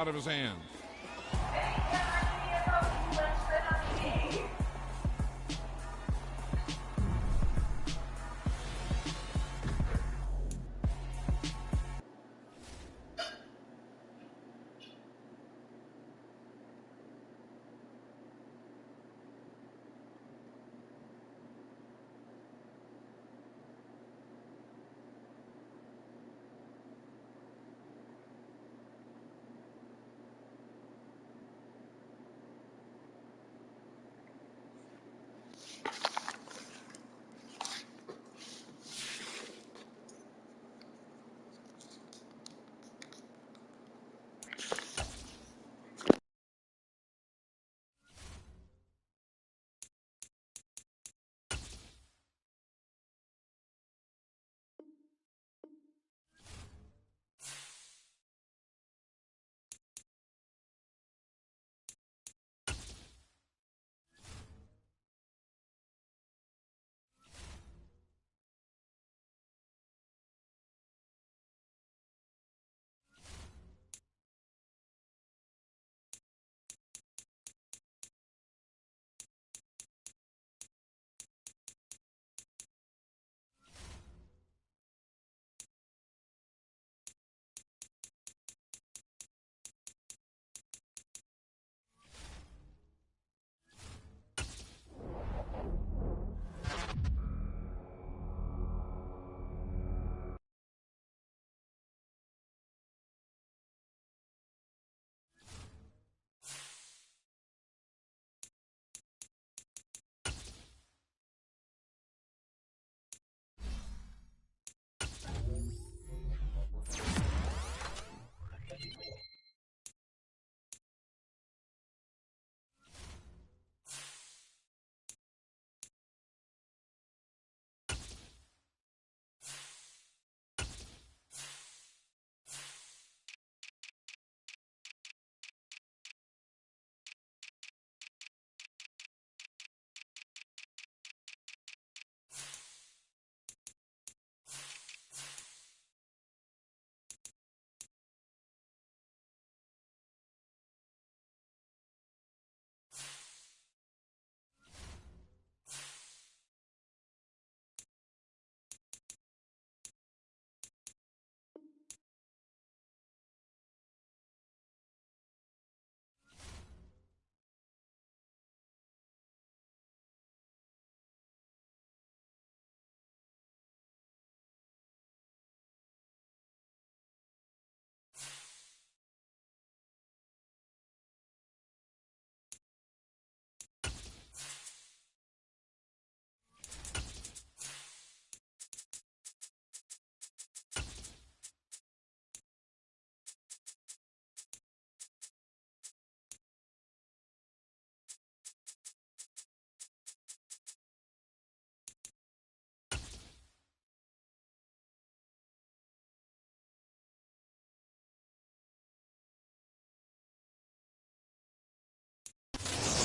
out of his hands.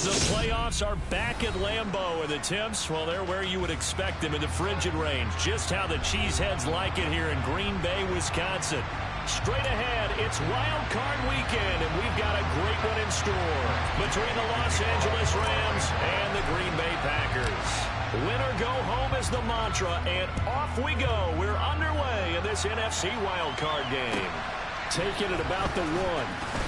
The playoffs are back at Lambeau, and the temps, well, they're where you would expect them in the frigid range. Just how the Cheeseheads like it here in Green Bay, Wisconsin. Straight ahead, it's Wild Card Weekend, and we've got a great one in store between the Los Angeles Rams and the Green Bay Packers. Win or go home is the mantra, and off we go. We're underway in this NFC Wild Card game. Taking it about the 1.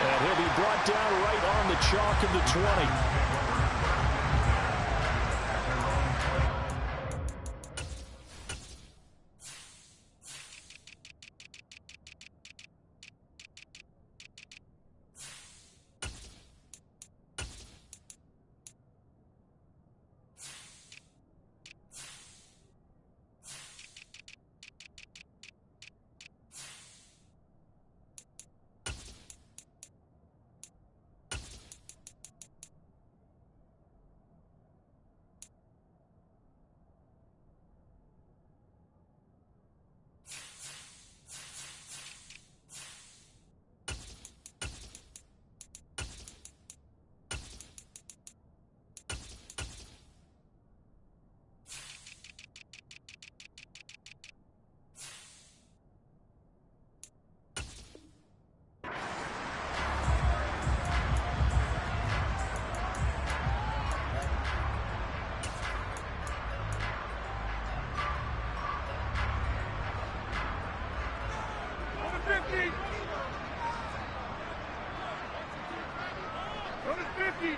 And he'll be brought down right on the chalk of the 20.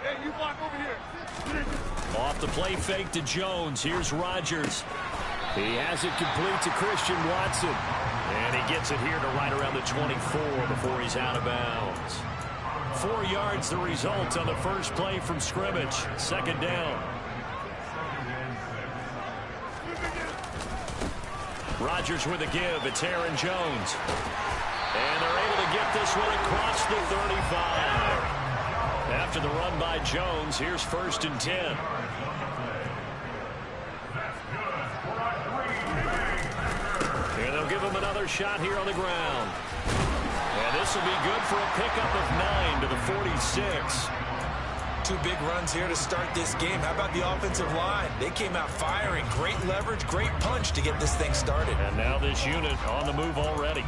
Hey, you block over here. Off the play fake to Jones. Here's Rodgers. He has it complete to Christian Watson. And he gets it here to right around the 24 before he's out of bounds. 4 yards the result on the first play from scrimmage. Second down. Rodgers with a give. It's Aaron Jones. And they're able to get this one across the 35. After the run by Jones, here's 1st and 10. And they'll give him another shot here on the ground. And this will be good for a pickup of 9 to the 46. 2 big runs here to start this game. How about the offensive line? They came out firing. Great leverage, great punch to get this thing started. And now this unit on the move already.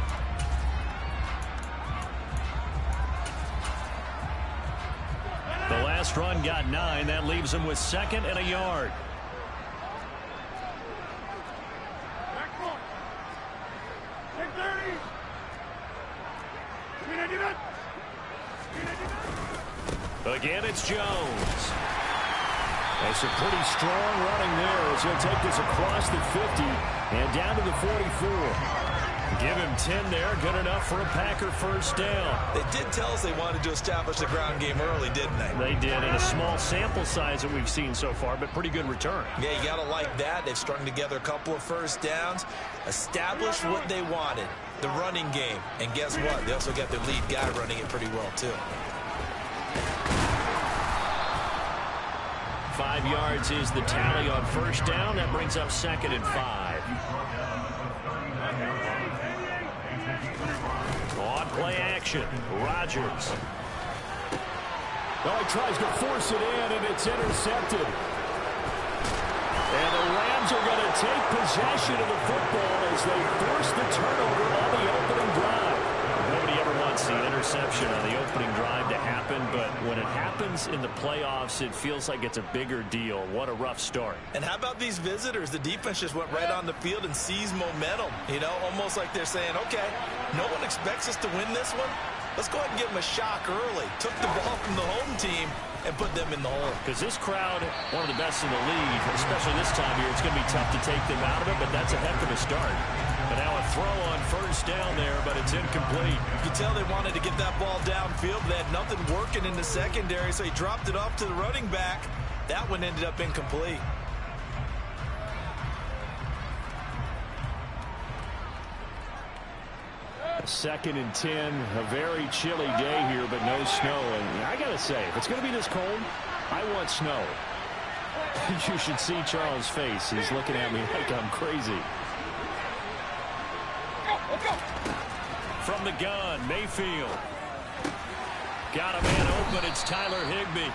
The last run got 9. That leaves them with 2nd and a yard. Again, it's Jones. That's a pretty strong running there as he'll take this across the 50 and down to the 44. Give him 10 there. Good enough for a Packer first down. They did tell us they wanted to establish the ground game early, didn't they? They did, in a small sample size that we've seen so far, but pretty good return. Yeah, you got to like that. They've strung together a couple of first downs, established what they wanted, the running game. And guess what? They also got their lead guy running it pretty well, too. 5 yards is the tally on first down. That brings up 2nd and 5. On play action, Rodgers. Well, he tries to force it in, and it's intercepted. And the Rams are going to take possession of the football as they force the turnover on the opening drive. Nobody ever wants the interception on the opening drive to happen, but when it happens in the playoffs, it feels like it's a bigger deal. What a rough start. And how about these visitors? The defense just went right on the field and seized momentum. You know, almost like they're saying, okay, no one expects us to win this one. Let's go ahead and give them a shock early. Took the ball from the home team and put them in the hole. Because this crowd, one of the best in the league, especially this time of year, it's going to be tough to take them out of it, but that's a heck of a start. And now a throw on first down there, but it's incomplete. You can tell they wanted to get that ball downfield. They had nothing working in the secondary, so he dropped it off to the running back. That one ended up incomplete. Second and 10, a very chilly day here, but no snow. And I got to say, if it's going to be this cold, I want snow. You should see Charles' face. He's looking at me like I'm crazy. From the gun, Mayfield. Got a man open. It's Tyler Higbee.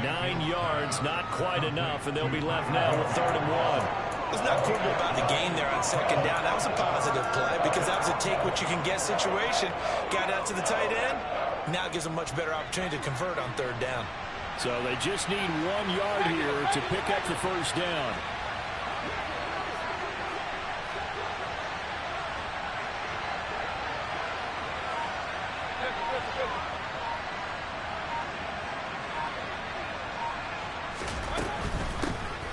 9 yards, not quite enough, and they'll be left now with 3rd and 1. It's not quibble about the gain there on second down. That was a positive play because that was a take-what-you-can-get situation. Got out to the tight end. Now it gives them a much better opportunity to convert on 3rd down. So they just need 1 yard here to pick up the first down.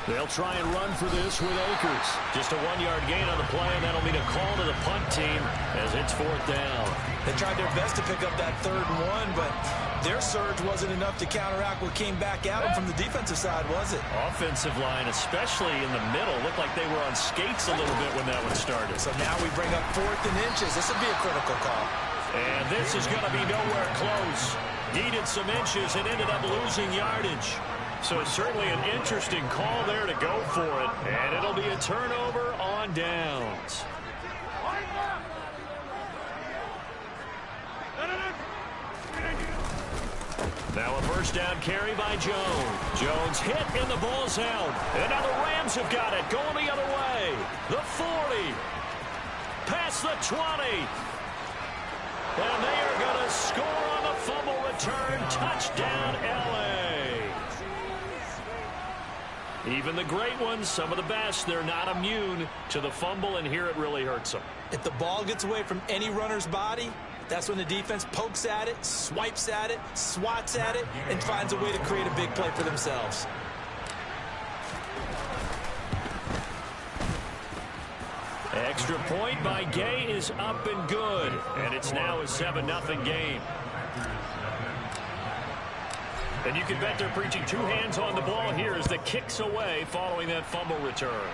They'll try and run for this with Akers. Just a 1 yard gain on the play, and that'll mean a call to the punt team as it's 4th down. They tried their best to pick up that 3rd and 1, but their surge wasn't enough to counteract what came back at them from the defensive side, was it? Offensive line, especially in the middle, looked like they were on skates a little bit when that one started. So now we bring up 4th and inches. This would be a critical call. And this is going to be nowhere close. Needed some inches and ended up losing yardage. So certainly an interesting call there to go for it. And it'll be a turnover on downs. Now a first down carry by Jones. Jones hit and the ball's out. And now the Rams have got it. Going the other way. The 40. Past the 20. And they are going to score on the fumble return. Touchdown, L.A. Even the great ones, some of the best, they're not immune to the fumble, and here it really hurts them. If the ball gets away from any runner's body, That's when the defense pokes at it, swipes at it, swats at it, and finds a way to create a big play for themselves. Extra point by Gay is up and good. And it's now a 7-0 game. And you can bet they're preaching two hands on the ball here as the kick's away following that fumble return.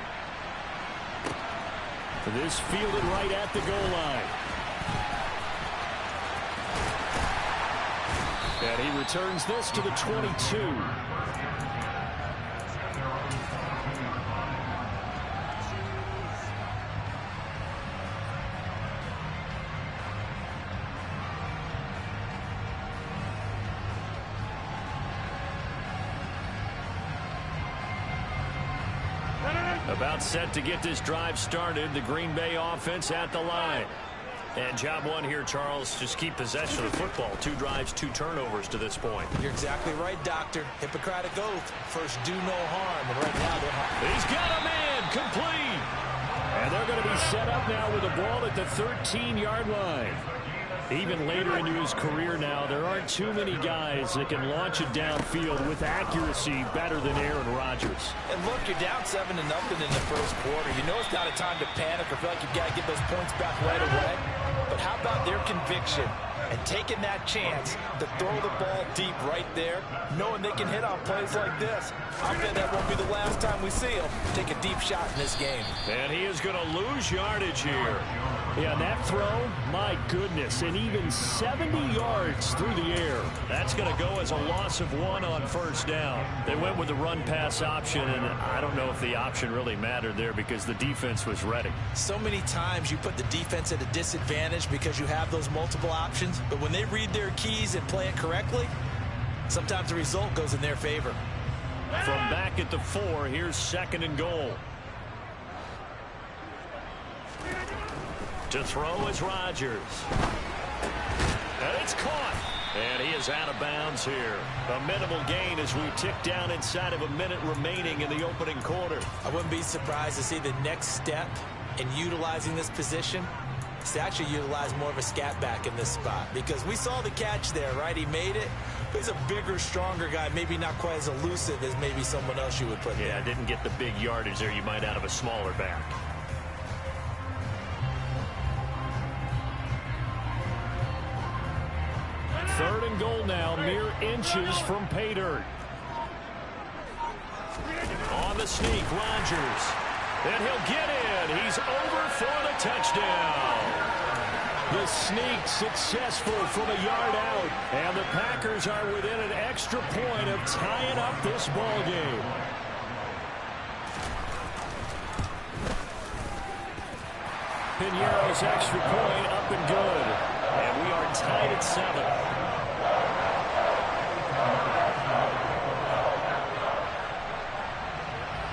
This fielded right at the goal line. And he returns this to the 22. About set to get this drive started. The Green Bay offense at the line. And job one here, Charles, just keep possession of the football. 2 drives, 2 turnovers to this point. You're exactly right, Doctor. Hippocratic oath. First, do no harm. And right now, they're harm. He's got a man. Complete. And they're going to be set up now with the ball at the 13-yard line. Even later into his career now, there aren't too many guys that can launch it downfield with accuracy better than Aaron Rodgers. And look, you're down 7-0 in the first quarter. You know it's not a time to panic or feel like you've got to get those points back right away. But how about their conviction and taking that chance to throw the ball deep right there, knowing they can hit on plays like this? I bet that won't be the last time we see them take a deep shot in this game. And he is going to lose yardage here. Yeah, that throw, my goodness, and even 70 yards through the air. That's going to go as a loss of 1 on first down. They went with the run-pass option, and I don't know if the option really mattered there because the defense was ready. So many times you put the defense at a disadvantage because you have those multiple options, but when they read their keys and play it correctly, sometimes the result goes in their favor. From back at the 4, here's 2nd and goal. To throw is Rodgers. And it's caught. And he is out of bounds here. A minimal gain as we tick down inside of a minute remaining in the opening quarter. I wouldn't be surprised to see the next step in utilizing this position is to actually utilize more of a scat back in this spot. Because we saw the catch there, right? He made it. He's a bigger, stronger guy, maybe not quite as elusive as maybe someone else you would put there. Yeah, didn't get the big yardage there you might out of a smaller back. 3rd and goal now, mere inches from pay dirt. On the sneak, Rodgers. And he'll get in. He's over for the touchdown. The sneak successful from a yard out. And the Packers are within an extra point of tying up this ball game. Piñeiro's extra point up and good. And we are tied at 7.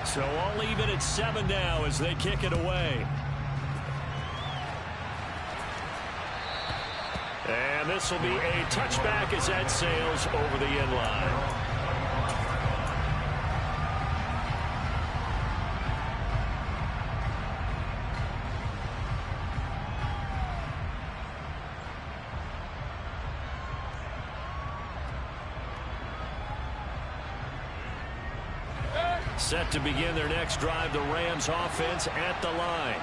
So all even at 7 now as they kick it away. And this will be a touchback as that sails over the end line. Set to begin their next drive, the Rams offense at the line.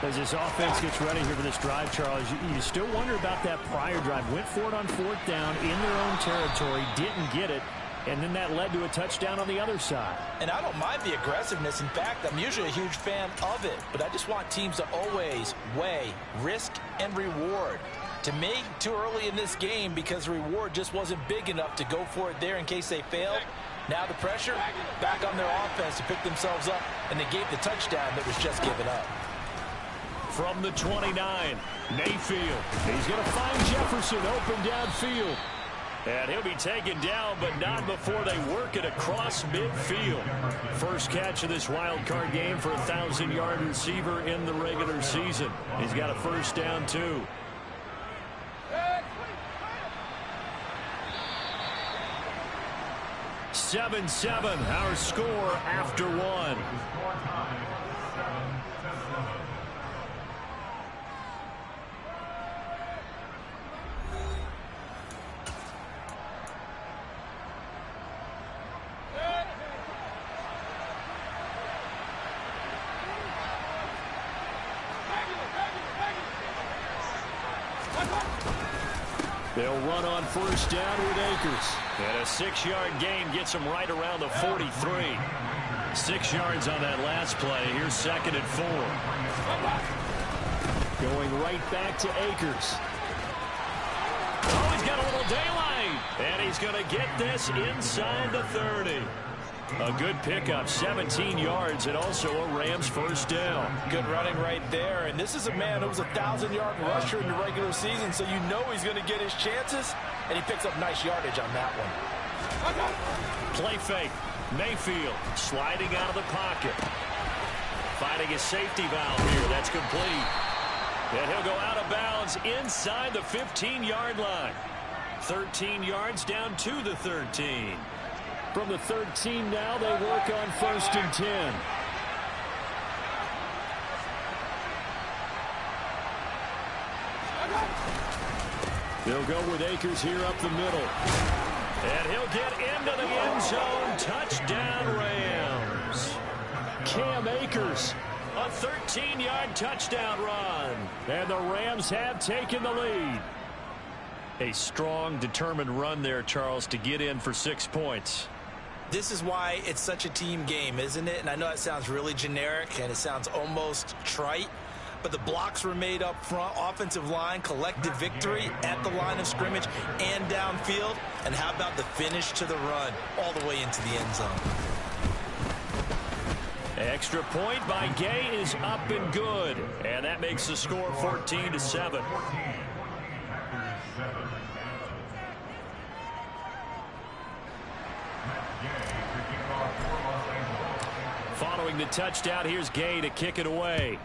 As this offense gets ready here for this drive, Charles, you still wonder about that prior drive. Went for it on 4th down in their own territory, didn't get it, and then that led to a touchdown on the other side. And I don't mind the aggressiveness. In fact, I'm usually a huge fan of it, but I just want teams to always weigh risk and reward. To me, too early in this game because the reward just wasn't big enough to go for it there in case they failed. Now the pressure back on their offense to pick themselves up, and they gave the touchdown that was just given up. From the 29, Mayfield. He's going to find Jefferson open downfield. And he'll be taken down, but not before they work it across midfield. First catch of this wild card game for a 1,000-yard receiver in the regular season. He's got a first down, too. "7-7, our score after 1. They'll run on first down with Akers. And a 6-yard gain gets them right around the 43. 6 yards on that last play. Here's 2nd and 4. Going right back to Akers. Oh, he's got a little daylight. And he's going to get this inside the 30. A good pickup, 17 yards, and also a Rams first down. Good running right there. And this is a man who was a 1,000-yard rusher in the regular season, so you know he's going to get his chances, and he picks up nice yardage on that one. Play fake. Mayfield sliding out of the pocket. Finding a safety valve here. That's complete. And he'll go out of bounds inside the 15-yard line. 13 yards down to the 13. From the 13 now, they work on 1st and 10. They'll go with Akers here up the middle. And he'll get into the end zone. Touchdown, Rams. Cam Akers. A 13-yard touchdown run. And the Rams have taken the lead. A strong, determined run there, Charles, to get in for 6 points. This is why it's such a team game, isn't it? And I know it sounds really generic and it sounds almost trite, but the blocks were made up front, offensive line, collective victory at the line of scrimmage and downfield. And how about the finish to the run all the way into the end zone? Extra point by Gay is up and good. And that makes the score 14-7. Following the touchdown, here's Gay to kick it away.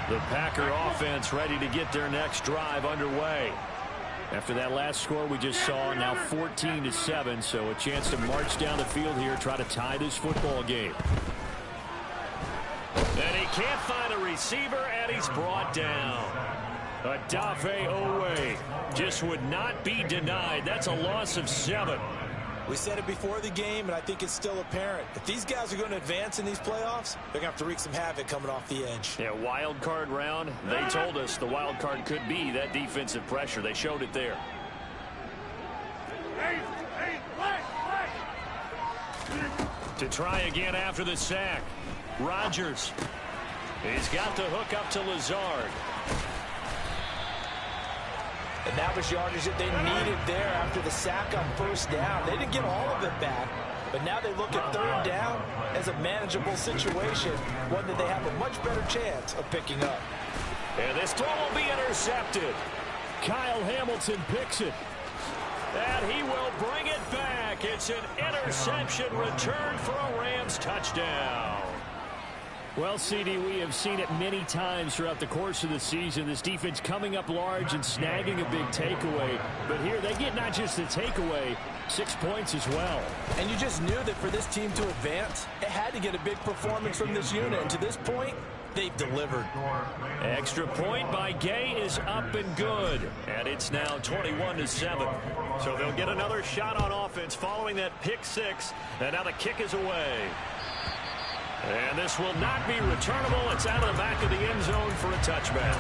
The Packer offense ready to get their next drive underway. After that last score we just saw, now 14-7, so a chance to march down the field here, try to tie this football game. And he can't find a receiver, and he's brought down. Adafe Owe just would not be denied. That's a loss of 7. We said it before the game, and I think it's still apparent. If these guys are going to advance in these playoffs, they're going to have to wreak some havoc coming off the edge. Yeah, wild card round. They told us the wild card could be that defensive pressure. They showed it there. To try again after the sack. Rodgers. He's got the hook up to Lazard. And that was yardage that they needed there after the sack on first down. They didn't get all of it back, but now they look at third down as a manageable situation, one that they have a much better chance of picking up. And this throw will be intercepted. Kyle Hamilton picks it. And he will bring it back. It's an interception return for a Rams touchdown. Well, CD, we have seen it many times throughout the course of the season. This defense coming up large and snagging a big takeaway. But here they get not just the takeaway, 6 points as well. And you just knew that for this team to advance, it had to get a big performance from this unit. And to this point, they've delivered. Extra point by Gay is up and good. And it's now 21-7. So they'll get another shot on offense following that pick 6. And now the kick is away. And this will not be returnable. It's out of the back of the end zone for a touchback.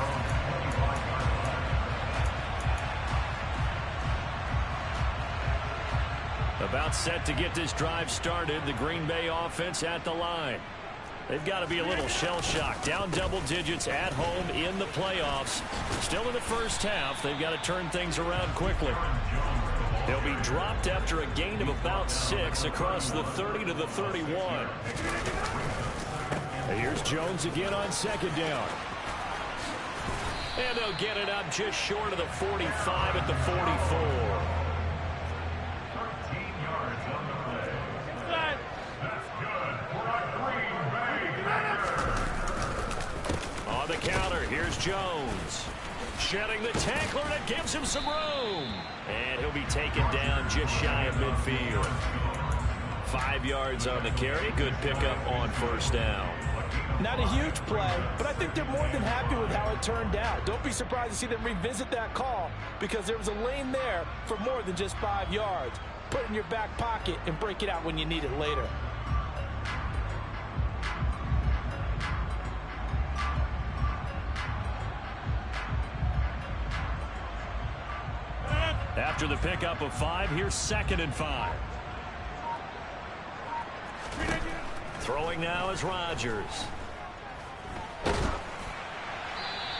About set to get this drive started. The Green Bay offense at the line. They've got to be a little shell-shocked. Down double digits at home in the playoffs. Still in the first half. They've got to turn things around quickly. They'll be dropped after a gain of about 6 across the 30 to the 31. Here's Jones again on second down. And they'll get it up just short of the 45 at the 44. On the counter, here's Jones. Shedding the tackler that gives him some room. And he'll be taken down just shy of midfield. 5 yards on the carry. Good pickup on first down. Not a huge play, but I think they're more than happy with how it turned out. Don't be surprised to see them revisit that call because there was a lane there for more than just 5 yards. Put it in your back pocket and break it out when you need it later. After the pickup of 5, here's 2nd and 5. Throwing now is Rodgers.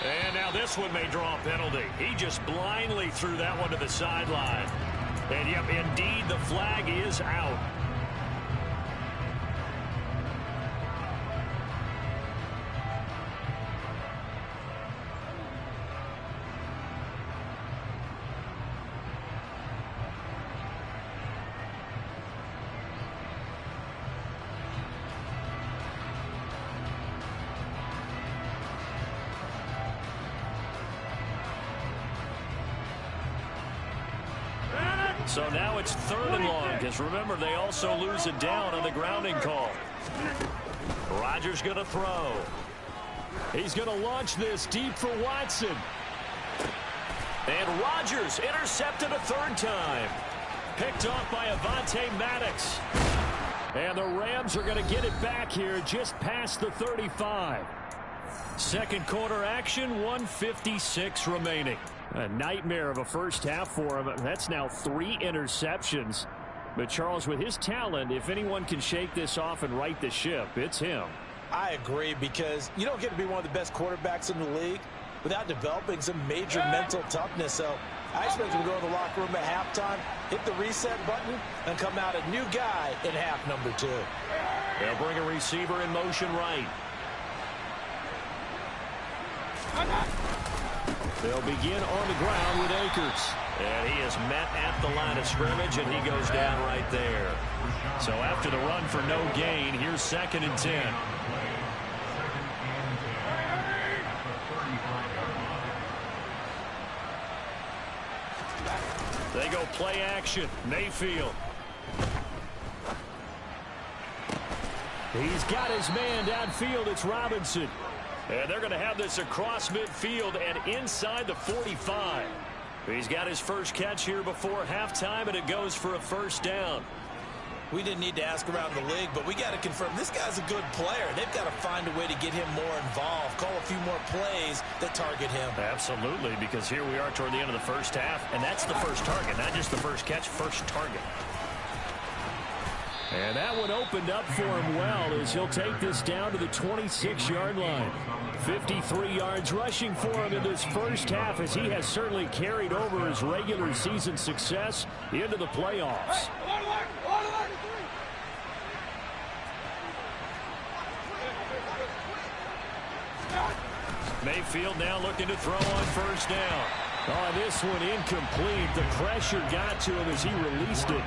And now this one may draw a penalty. He just blindly threw that one to the sideline. And yep, indeed, the flag is out. So now it's 3rd and long, because remember, they also lose a down on the grounding call. Rodgers going to throw. He's going to launch this deep for Watson. And Rodgers intercepted a 3rd time. Picked off by Avonte Maddox. And the Rams are going to get it back here just past the 35. Second quarter action, 1:56 remaining. A nightmare of a first half for him. That's now 3 interceptions. But Charles, with his talent, if anyone can shake this off and right the ship, it's him. I agree, because you don't get to be one of the best quarterbacks in the league without developing some major mental toughness. So I expect him to go to the locker room at halftime, hit the reset button, and come out a new guy in half number 2. They'll bring a receiver in motion right. They'll begin on the ground with Akers. And he is met at the line of scrimmage, and he goes down right there. So after the run for no gain, here's 2nd and 10. They go play action. Mayfield. He's got his man downfield. It's Robinson. And they're going to have this across midfield and inside the 45. He's got his first catch here before halftime, and it goes for a 1st down. We didn't need to ask around the league, but we got to confirm this guy's a good player. They've got to find a way to get him more involved, call a few more plays that target him. Absolutely, because here we are toward the end of the first half, and that's the first target, not just the first catch, first target. And that one opened up for him well as he'll take this down to the 26-yard line. 53 yards rushing for him in this first half, as he has certainly carried over his regular season success into the playoffs. Mayfield now looking to throw on 1st down. Oh, this one incomplete. The pressure got to him as he released it.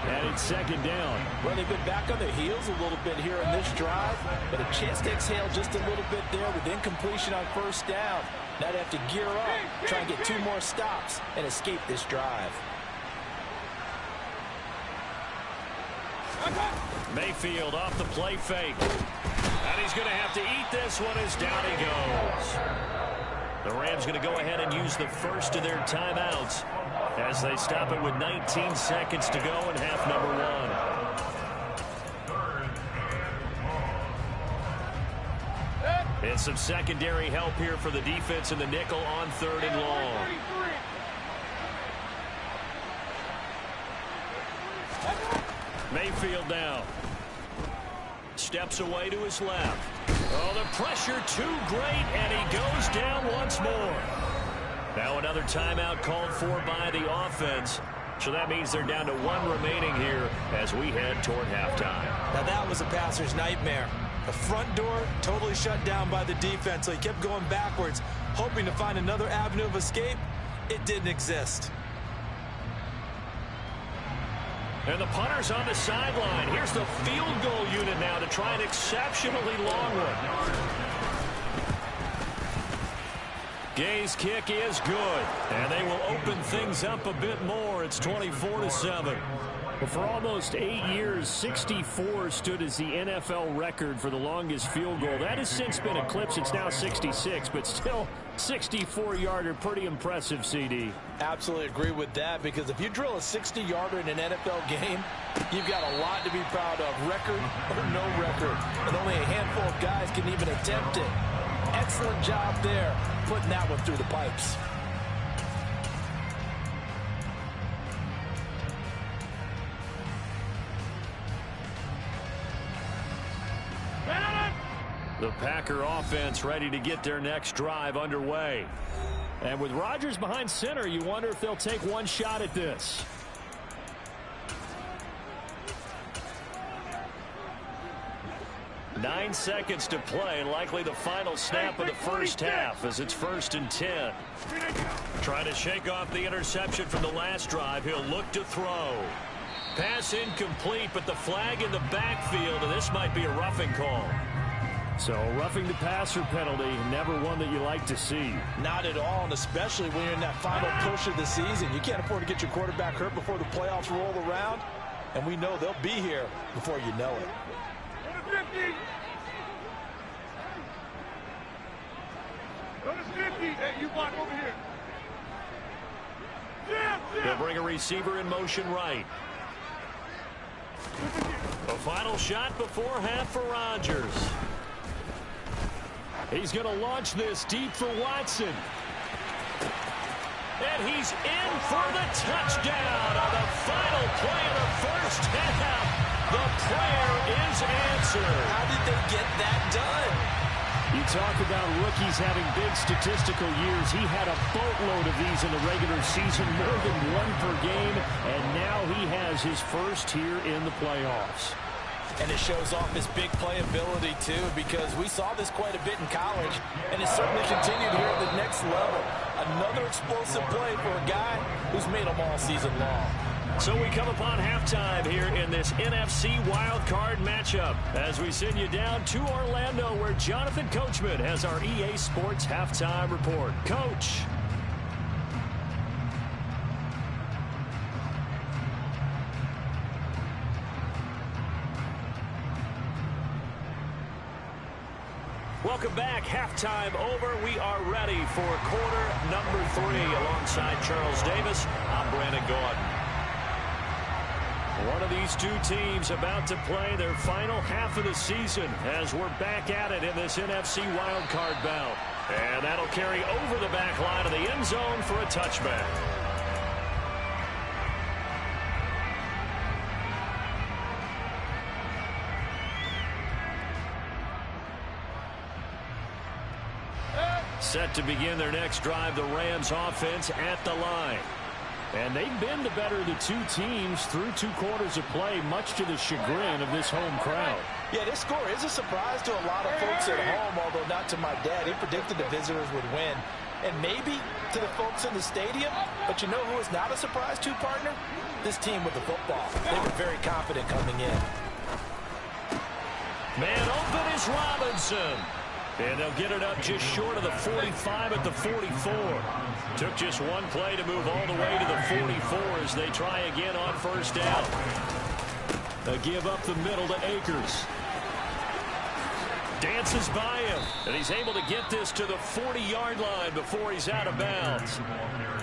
And it's 2nd down. Well, they've been back on their heels a little bit here in this drive, but a chance to exhale just a little bit there with incompletion on 1st down. Now they have to gear up, try and get 2 more stops, and escape this drive. Mayfield off the play fake. And he's going to have to eat this one as down he goes. The Rams going to go ahead and use the first of their timeouts as they stop it with 19 seconds to go in half number 1. And some secondary help here for the defense in the nickel on 3rd and long. Mayfield now. Steps away to his left. Oh, the pressure too great, and he goes down once more. Now another timeout called for by the offense. So that means they're down to 1 remaining here as we head toward halftime. Now that was a passer's nightmare. The front door totally shut down by the defense, so he kept going backwards, hoping to find another avenue of escape. It didn't exist. And the punter's on the sideline. Here's the field goal unit now to try an exceptionally long one. Gay's kick is good, and they will open things up a bit more. It's 24-7. Well, for almost 8 years, 64 stood as the NFL record for the longest field goal. That has since been eclipsed. It's now 66, but still 64-yarder. Pretty impressive, CD. Absolutely agree with that, because if you drill a 60-yarder in an NFL game, you've got a lot to be proud of, record or no record. And only a handful of guys can even attempt it. Excellent job there, putting that one through the pipes. The Packer offense ready to get their next drive underway. And with Rodgers behind center, you wonder if they'll take one shot at this. Nine seconds to play, likely the final snap of the first half as it's 1st and 10. Trying to shake off the interception from the last drive. He'll look to throw. Pass incomplete, but the flag in the backfield, and this might be a roughing call. So roughing the passer penalty, never one that you like to see. Not at all, and especially when you're in that final push of the season. You can't afford to get your quarterback hurt before the playoffs roll around, and we know they'll be here before you know it. 50. Go to 50. Hey, you block over here. They'll bring a receiver in motion right. A final shot before half for Rodgers. He's going to launch this deep for Watson. And he's in for the touchdown on the final play of the first half. The prayer is answered. How did they get that done? You talk about rookies having big statistical years. He had a boatload of these in the regular season, more than one per game, and now he has his first here in the playoffs. And it shows off his big playability, too, because we saw this quite a bit in college, and it's certainly continued here at the next level. Another explosive play for a guy who's made them all season long. So we come upon halftime here in this NFC wildcard matchup as we send you down to Orlando, where Jonathan Coachman has our EA Sports halftime report. Coach. Welcome back. Halftime over. We are ready for quarter number 3. Alongside Charles Davis, I'm Brandon Gordon. One of these two teams about to play their final half of the season as we're back at it in this NFC wildcard bout. And that'll carry over the back line of the end zone for a touchback. Set to begin their next drive, the Rams offense at the line. And they've been the better of the two teams through 2 quarters of play, much to the chagrin of this home crowd. Yeah, this score is a surprise to a lot of folks at home, although not to my dad. He predicted the visitors would win. And maybe to the folks in the stadium, but you know who is not a surprise to, partner? This team with the football. They were very confident coming in. Man open is Robinson. And they'll get it up just short of the 45 at the 44. Took just one play to move all the way to the 44 as they try again on first down. They give up the middle to Akers. Dances by him, and he's able to get this to the 40-yard line before he's out of bounds.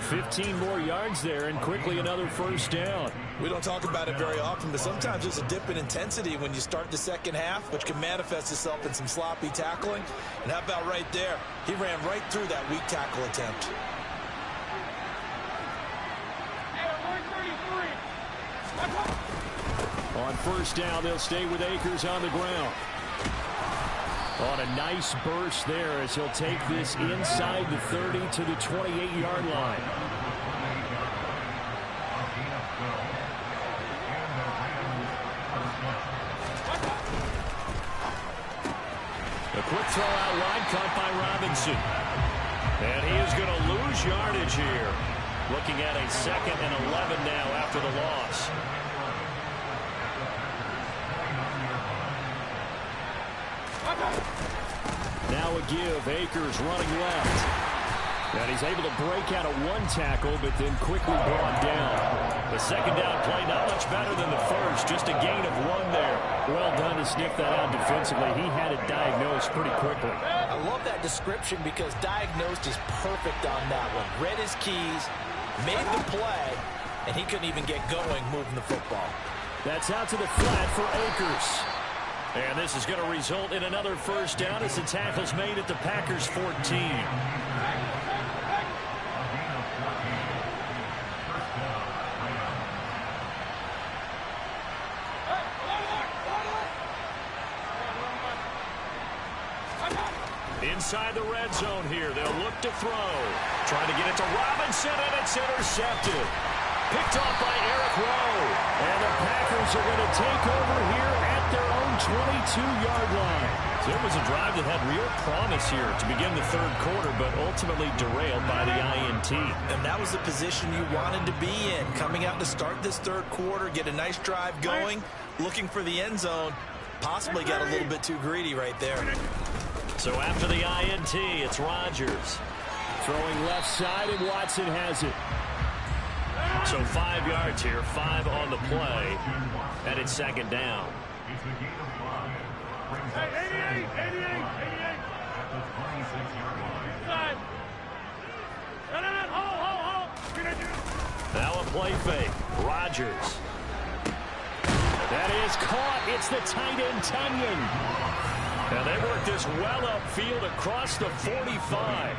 15 more yards there, and quickly another first down. We don't talk about it very often, but sometimes there's a dip in intensity when you start the second half, which can manifest itself in some sloppy tackling. And how about right there? He ran right through that weak tackle attempt. On first down, they'll stay with Akers on the ground. On a nice burst there as he'll take this inside the 30 to the 28-yard line. A quick throw out wide, caught by Robinson. And he is going to lose yardage here. Looking at a 2nd and 11 now after the loss. Now a give. Akers running left. And he's able to break out of one tackle, but then quickly brought down. The second down play not much better than the first, just a gain of one there. Well done to sniff that out defensively. He had it diagnosed pretty quickly. I love that description because diagnosed is perfect on that one. Read his keys, made the play, and he couldn't even get going moving the football. That's out to the flat for Akers. And this is going to result in another first down as the tackle's made at the Packers' 14. Inside the red zone here, they'll look to throw. Trying to get it to Robinson, and it's intercepted. Picked off by Eric Rowe. And the Packers are going to take over here at their own 22-yard line. So it was a drive that had real promise here to begin the third quarter, but ultimately derailed by the INT. And that was the position you wanted to be in. Coming out to start this third quarter, get a nice drive going, looking for the end zone. Possibly got a little bit too greedy right there. So after the INT, it's Rodgers. Throwing left side, and Watson has it. So 5 yards here, 5 on the play, and it's second down. Hey, 88. Side. Hold. Now a play fake. Rodgers. That is caught. It's the tight end, Tunyon. And they work this well upfield across the 45.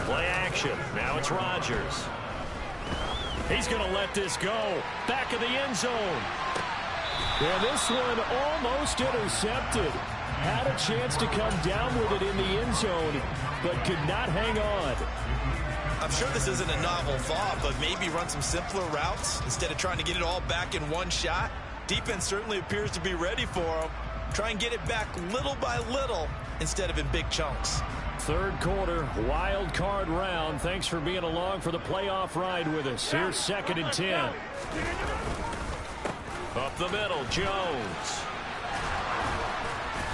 Play action. Now it's Rodgers. He's going to let this go. Back of the end zone. Yeah, this one almost intercepted. Had a chance to come down with it in the end zone, but could not hang on. I'm sure this isn't a novel thought, but maybe run some simpler routes instead of trying to get it all back in one shot. Defense certainly appears to be ready for him. Try and get it back little by little instead of in big chunks. Third quarter, wild card round. Thanks for being along for the playoff ride with us. Here's 2nd and 10. Up the middle, Jones.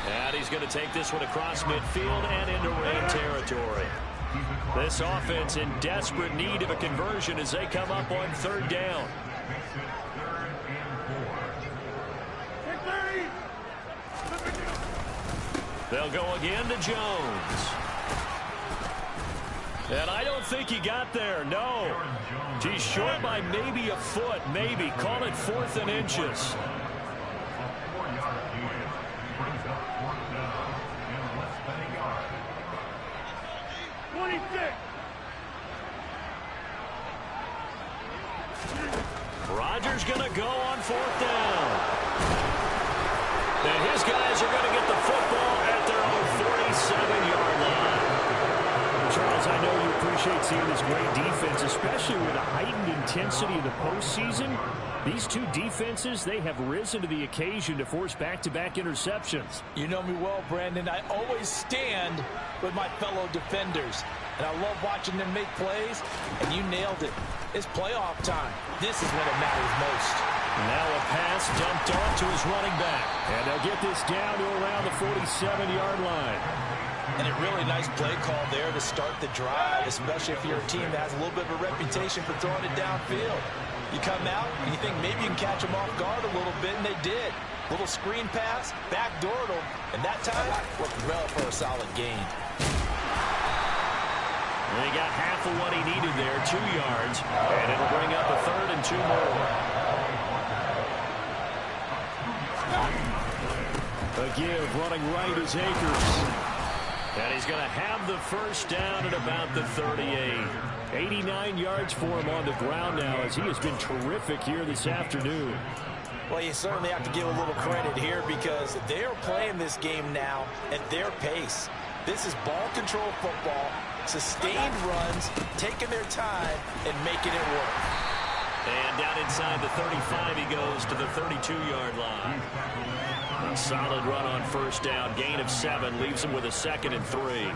And he's going to take this one across midfield and into rain territory. This offense in desperate need of a conversion as they come up on third down. They'll go again to Jones. And I don't think he got there, no. He's short by maybe a foot, maybe. Call it 4th and inches. Rodgers going to go on 4th down. And his guys are going to get the football at their own 47-yard line. Charles, I know you appreciate seeing this great defense, especially with the heightened intensity of the postseason. These two defenses, they have risen to the occasion to force back-to-back interceptions. You know me well, Brandon. I always stand with my fellow defenders. And I love watching them make plays, and you nailed it. It's playoff time. This is when it matters most. Now a pass dumped off to his running back. And they'll get this down to around the 47-yard line. And a really nice play call there to start the drive, especially if you're a team that has a little bit of a reputation for throwing it downfield. You come out and you think maybe you can catch them off guard a little bit, and they did. Little screen pass, backdoored them, and that time worked well for a solid gain. And he got half of what he needed there, 2 yards, and it'll bring up a 3rd and 2 more. A give, running right is Akers. And he's going to have the first down at about the 38. 89 yards for him on the ground now as he has been terrific here this afternoon. Well, you certainly have to give a little credit here because they're playing this game now at their pace. This is ball control football, sustained runs, taking their time, and making it work. And down inside the 35, he goes to the 32-yard line. A solid run on first down. Gain of 7 leaves him with a 2nd and 3.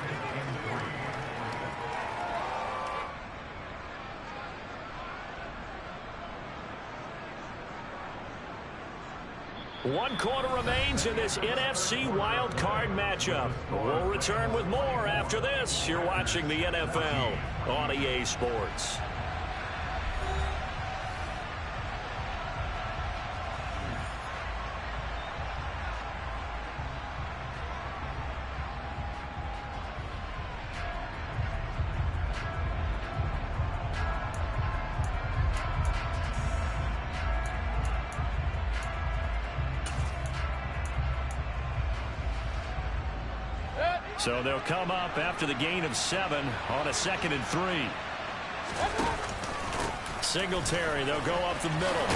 One quarter remains in this NFC Wild Card matchup. We'll return with more after this. You're watching the NFL on EA Sports. So they'll come up after the gain of 7 on a 2nd and 3. Singletary, they'll go up the middle.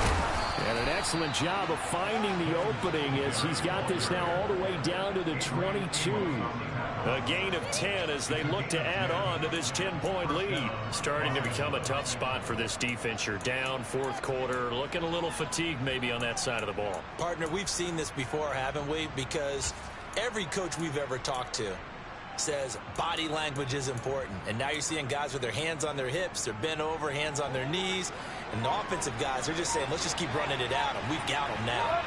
And an excellent job of finding the opening as he's got this now all the way down to the 22. A gain of 10 as they look to add on to this 10-point lead. Starting to become a tough spot for this defense. You're down 4th quarter, looking a little fatigued maybe on that side of the ball. Partner, we've seen this before, haven't we? Because every coach we've ever talked to says body language is important. And now you're seeing guys with their hands on their hips, they're bent over, hands on their knees. And the offensive guys, they're just saying, let's just keep running it at them. We've got them now.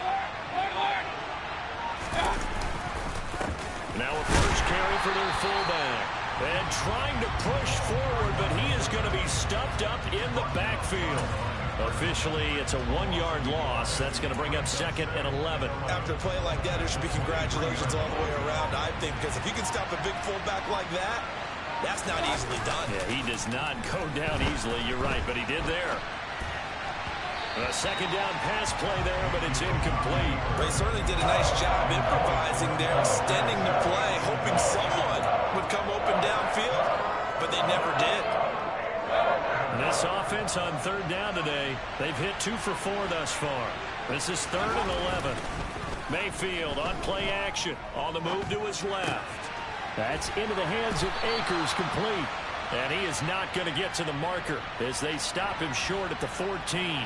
Now a first carry for their fullback. And trying to push forward, but he is going to be stuffed up in the backfield. Officially, it's a 1-yard loss. That's going to bring up 2nd and 11. After a play like that, there should be congratulations all the way around, I think, because if you can stop a big fullback like that, that's not easily done. Yeah, he does not go down easily. You're right, but he did there. A 2nd down pass play there, but it's incomplete. They certainly did a nice job improvising there, extending the play, hoping someone would come open downfield, but they never did. This offense on 3rd down today, they've hit 2 for 4 thus far. This is 3rd and 11. Mayfield on play action, on the move to his left. That's into the hands of Akers, complete. And he is not going to get to the marker as they stop him short at the 14.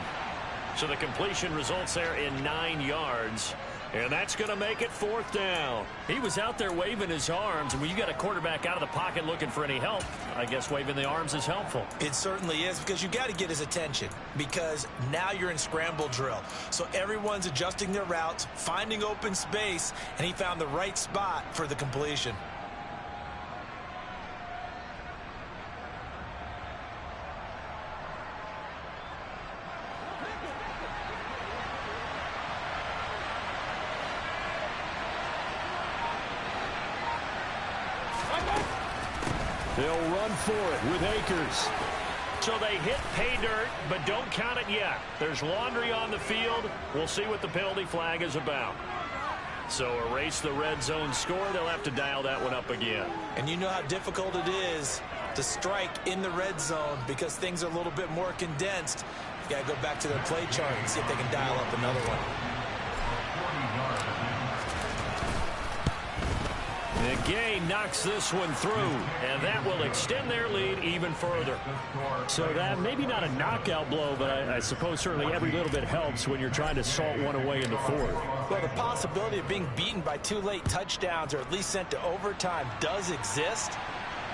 So the completion results there in 9 yards. And that's going to make it 4th down. He was out there waving his arms. And when you got a quarterback out of the pocket looking for any help, I guess waving the arms is helpful. It certainly is, because you got to get his attention, because now you're in scramble drill. So everyone's adjusting their routes, finding open space, and he found the right spot for the completion. They'll run for it with Akers. So they hit pay dirt, but don't count it yet. There's laundry on the field. We'll see what the penalty flag is about. So erase the red zone score. They'll have to dial that one up again. And you know how difficult it is to strike in the red zone because things are a little bit more condensed. You got to go back to their play chart and see if they can dial up another one. The gain knocks this one through, and that will extend their lead even further. So that maybe not a knockout blow, but I suppose certainly every little bit helps when you're trying to salt one away in the 4th. Well, the possibility of being beaten by 2 late touchdowns or at least sent to overtime does exist,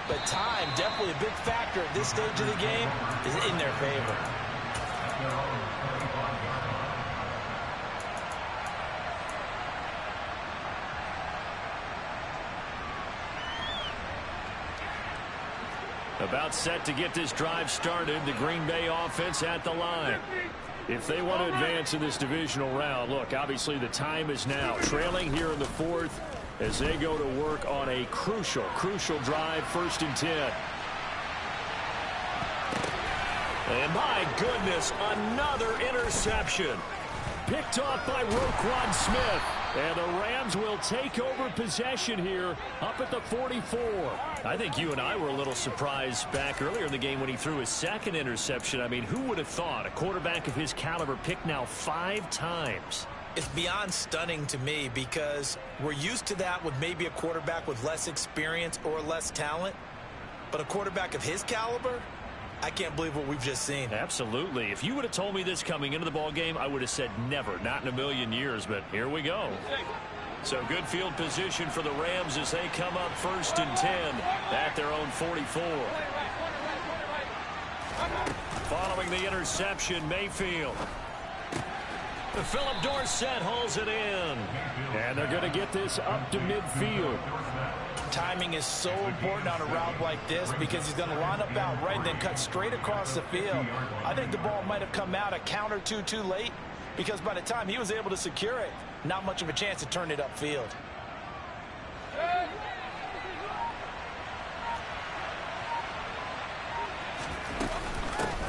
but time, definitely a big factor at this stage of the game, is in their favor. About set to get this drive started, the Green Bay offense at the line. If they want to advance in this divisional round, look, obviously the time is now. Trailing here in the 4th as they go to work on a crucial drive, 1st and 10. And my goodness, another interception. Picked off by Roquan Smith. And the Rams will take over possession here up at the 44. I think you and I were a little surprised back earlier in the game when he threw his 2nd interception. I mean, who would have thought a quarterback of his caliber picked now 5 times? It's beyond stunning to me because we're used to that with maybe a quarterback with less experience or less talent. But a quarterback of his caliber, I can't believe what we've just seen. Absolutely. If you would have told me this coming into the ball game, I would have said never, not in a million years, but here we go. So good field position for the Rams as they come up 1st and 10 at their own 44. Following the interception, Mayfield. Philip Dorsett holds it in. And they're going to get this up to midfield. Timing is so important on a route like this because he's going to line up out right and then cut straight across the field. I think the ball might have come out a count or two too late because by the time he was able to secure it, not much of a chance to turn it upfield.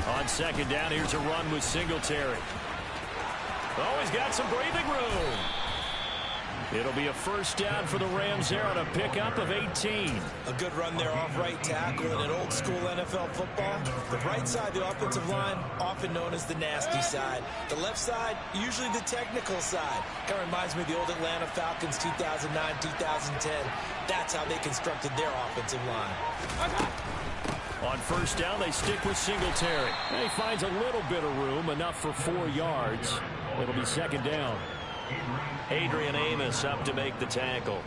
On second down, here's a run with Singletary. Oh, he's got some breathing room. It'll be a first down for the Rams there on a pickup of 18. A good run there off right tackle in an old school NFL football. The right side of the offensive line, often known as the nasty side. The left side, usually the technical side. Kind of reminds me of the old Atlanta Falcons 2009, 2010. That's how they constructed their offensive line. On first down, they stick with Singletary. And he finds a little bit of room, enough for 4 yards. It'll be second down. Adrian Amos up to make the tackle.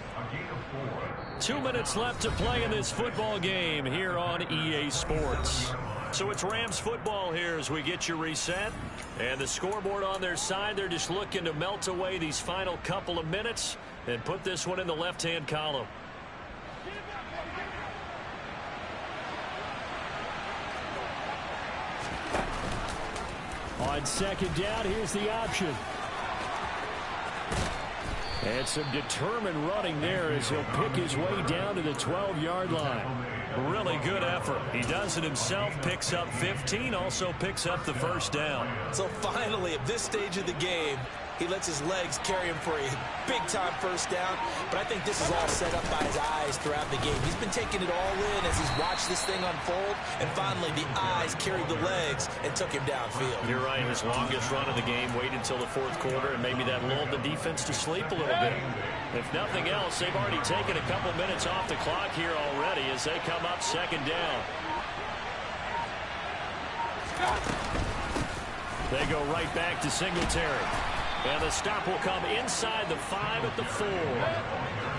2 minutes left to play in this football game here on EA Sports. So it's Rams football here as we get you reset. And the scoreboard on their side, they're just looking to melt away these final couple of minutes and put this one in the left-hand column. On second down, here's the option. And some determined running there as he'll pick his way down to the 12-yard line. Really good effort. He does it himself, picks up 15, also picks up the first down. So finally, at this stage of the game, he lets his legs carry him for a big-time first down. But I think this is all set up by his eyes throughout the game. He's been taking it all in as he's watched this thing unfold. And finally, the eyes carried the legs and took him downfield. You're right. His longest run of the game waited until the fourth quarter, and maybe that lulled the defense to sleep a little bit. If nothing else, they've already taken a couple minutes off the clock here already as they come up second down. They go right back to Singletary. And the stop will come inside the 5 at the 4.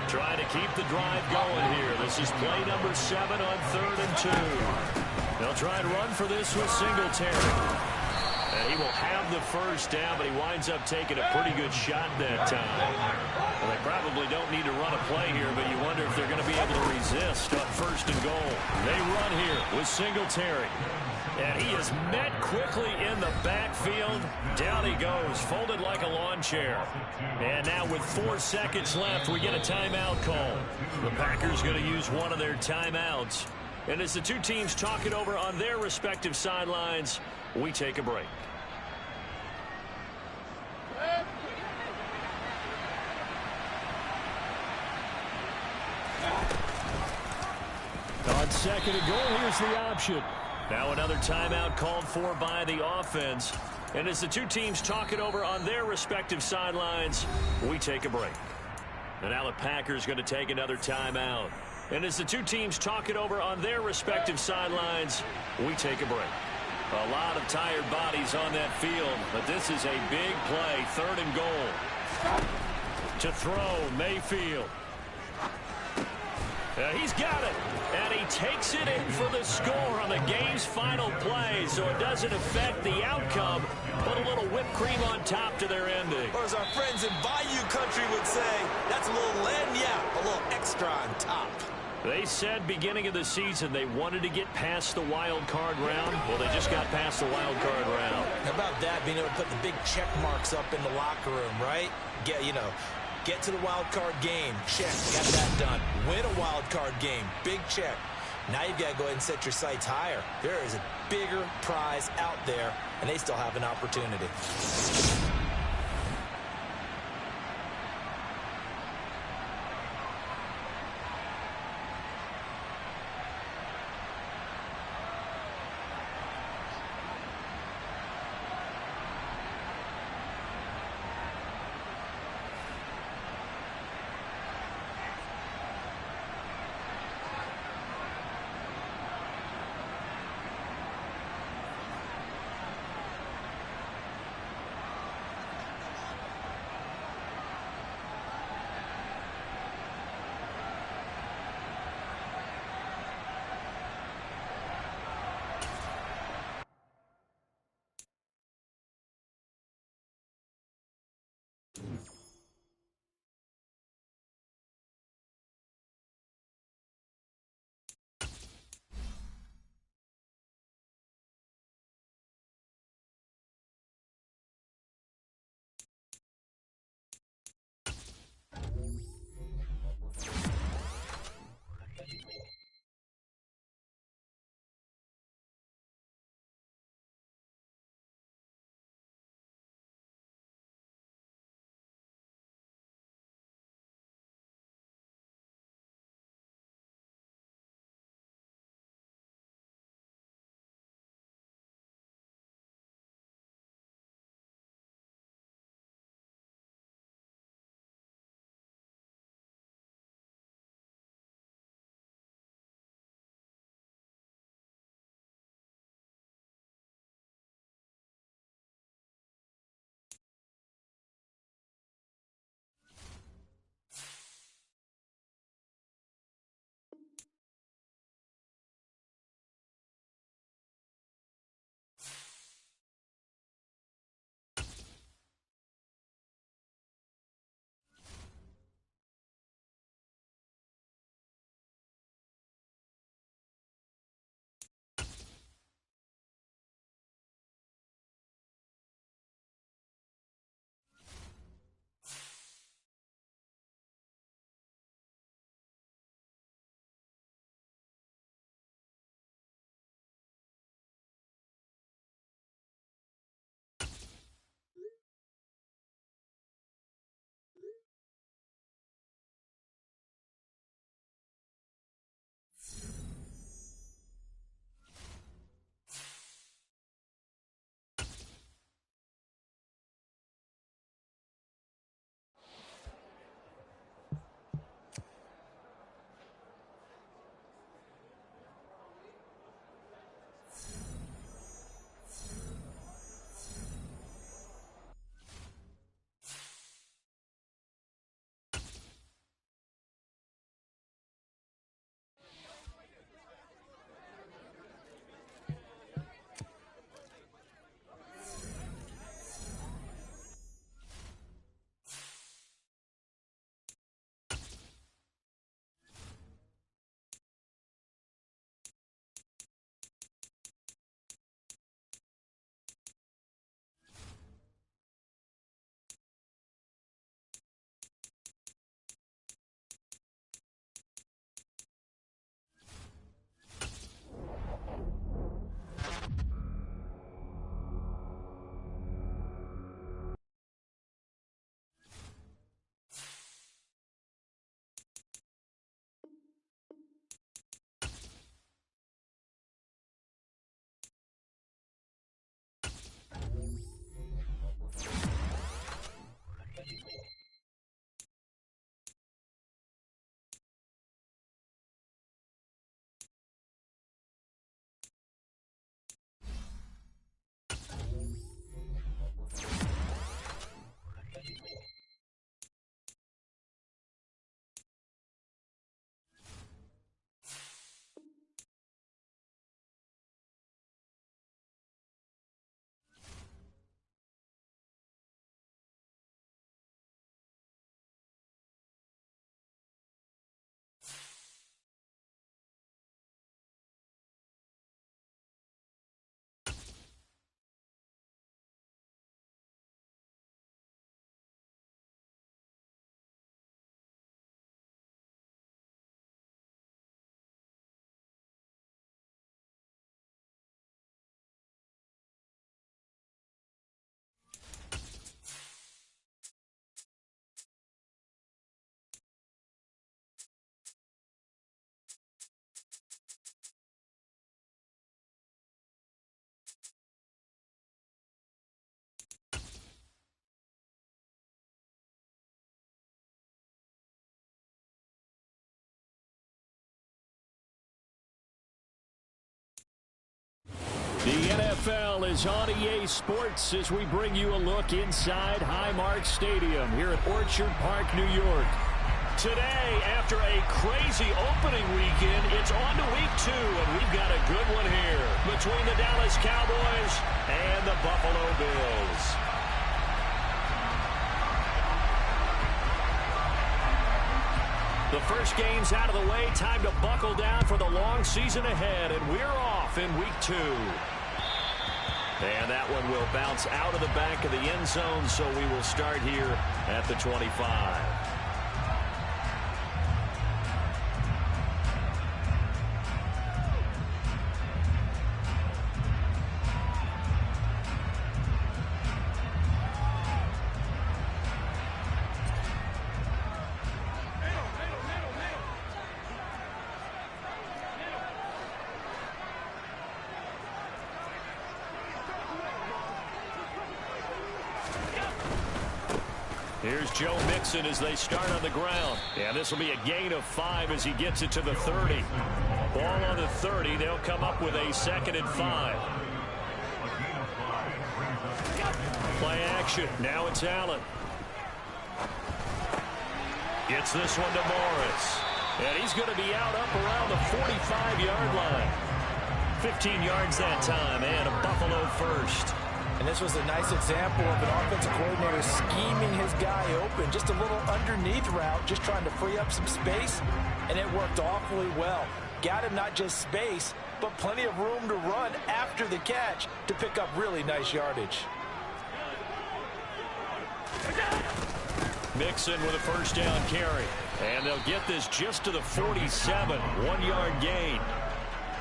Trying to keep the drive going here. This is play number 7 on 3rd and 2. They'll try and run for this with Singletary. And he will have the first down, but he winds up taking a pretty good shot that time. Well, they probably don't need to run a play here, but you wonder if they're going to be able to resist on 1st and goal. They run here with Singletary. And he is met quickly in the backfield. Down he goes, folded like a lawn chair. And now with 4 seconds left, we get a timeout call. The Packers going to use one of their timeouts. And as the two teams talk it over on their respective sidelines, we take a break. On second and goal, here's the option. Now another timeout called for by the offense. And as the two teams talk it over on their respective sidelines, we take a break. And now the Packers going to take another timeout. And as the two teams talk it over on their respective sidelines, we take a break. A lot of tired bodies on that field, but this is a big play, 3rd and goal. To throw, Mayfield. He's got it, and he takes it in for the score on the game's final play, so it doesn't affect the outcome, but a little whipped cream on top to their ending. Or as our friends in Bayou Country would say, that's a little lagniappe, a little extra on top. They said beginning of the season they wanted to get past the wild card round. Well, they just got past the wild card round. How about that, being able to put the big check marks up in the locker room, right? Get to the wild card game. Check. Got that done. Win a wild card game. Big check. Now you've got to go ahead and set your sights higher. There is a bigger prize out there, and they still have an opportunity. NFL is on EA Sports as we bring you a look inside Highmark Stadium here at Orchard Park, New York. Today, after a crazy opening weekend, it's on to week 2, and we've got a good one here between the Dallas Cowboys and the Buffalo Bills. The first game's out of the way. Time to buckle down for the long season ahead, and we're off in week 2. And that one will bounce out of the back of the end zone, so we will start here at the 25. Here's Joe Mixon as they start on the ground. And this will be a gain of 5 as he gets it to the 30. Ball on the 30. They'll come up with a 2nd and 5. Play action. Now it's Allen. Gets this one to Morris. And he's going to be out up around the 45-yard line. 15 yards that time, and a Buffalo first. And this was a nice example of an offensive coordinator scheming his guy open. Just a little underneath route, just trying to free up some space, and it worked awfully well. Got him not just space, but plenty of room to run after the catch to pick up really nice yardage. Mixon with a first down carry. And they'll get this just to the 47. 1-yard gain.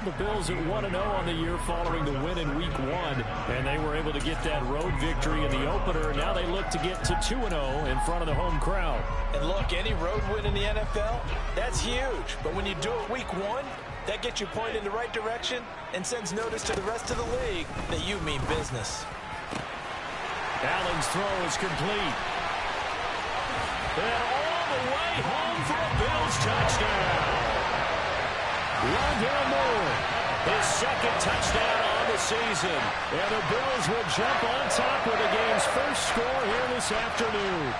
The Bills at 1-0 on the year following the win in week 1. And they were able to get that road victory in the opener. Now they look to get to 2-0 in front of the home crowd. And look, any road win in the NFL, that's huge. But when you do it week 1, that gets you pointed in the right direction and sends notice to the rest of the league that you mean business. Allen's throw is complete. And all the way home for a Bills touchdown. Rondale Moore, his 2nd touchdown on the season. And the Bills will jump on top with the game's first score here this afternoon.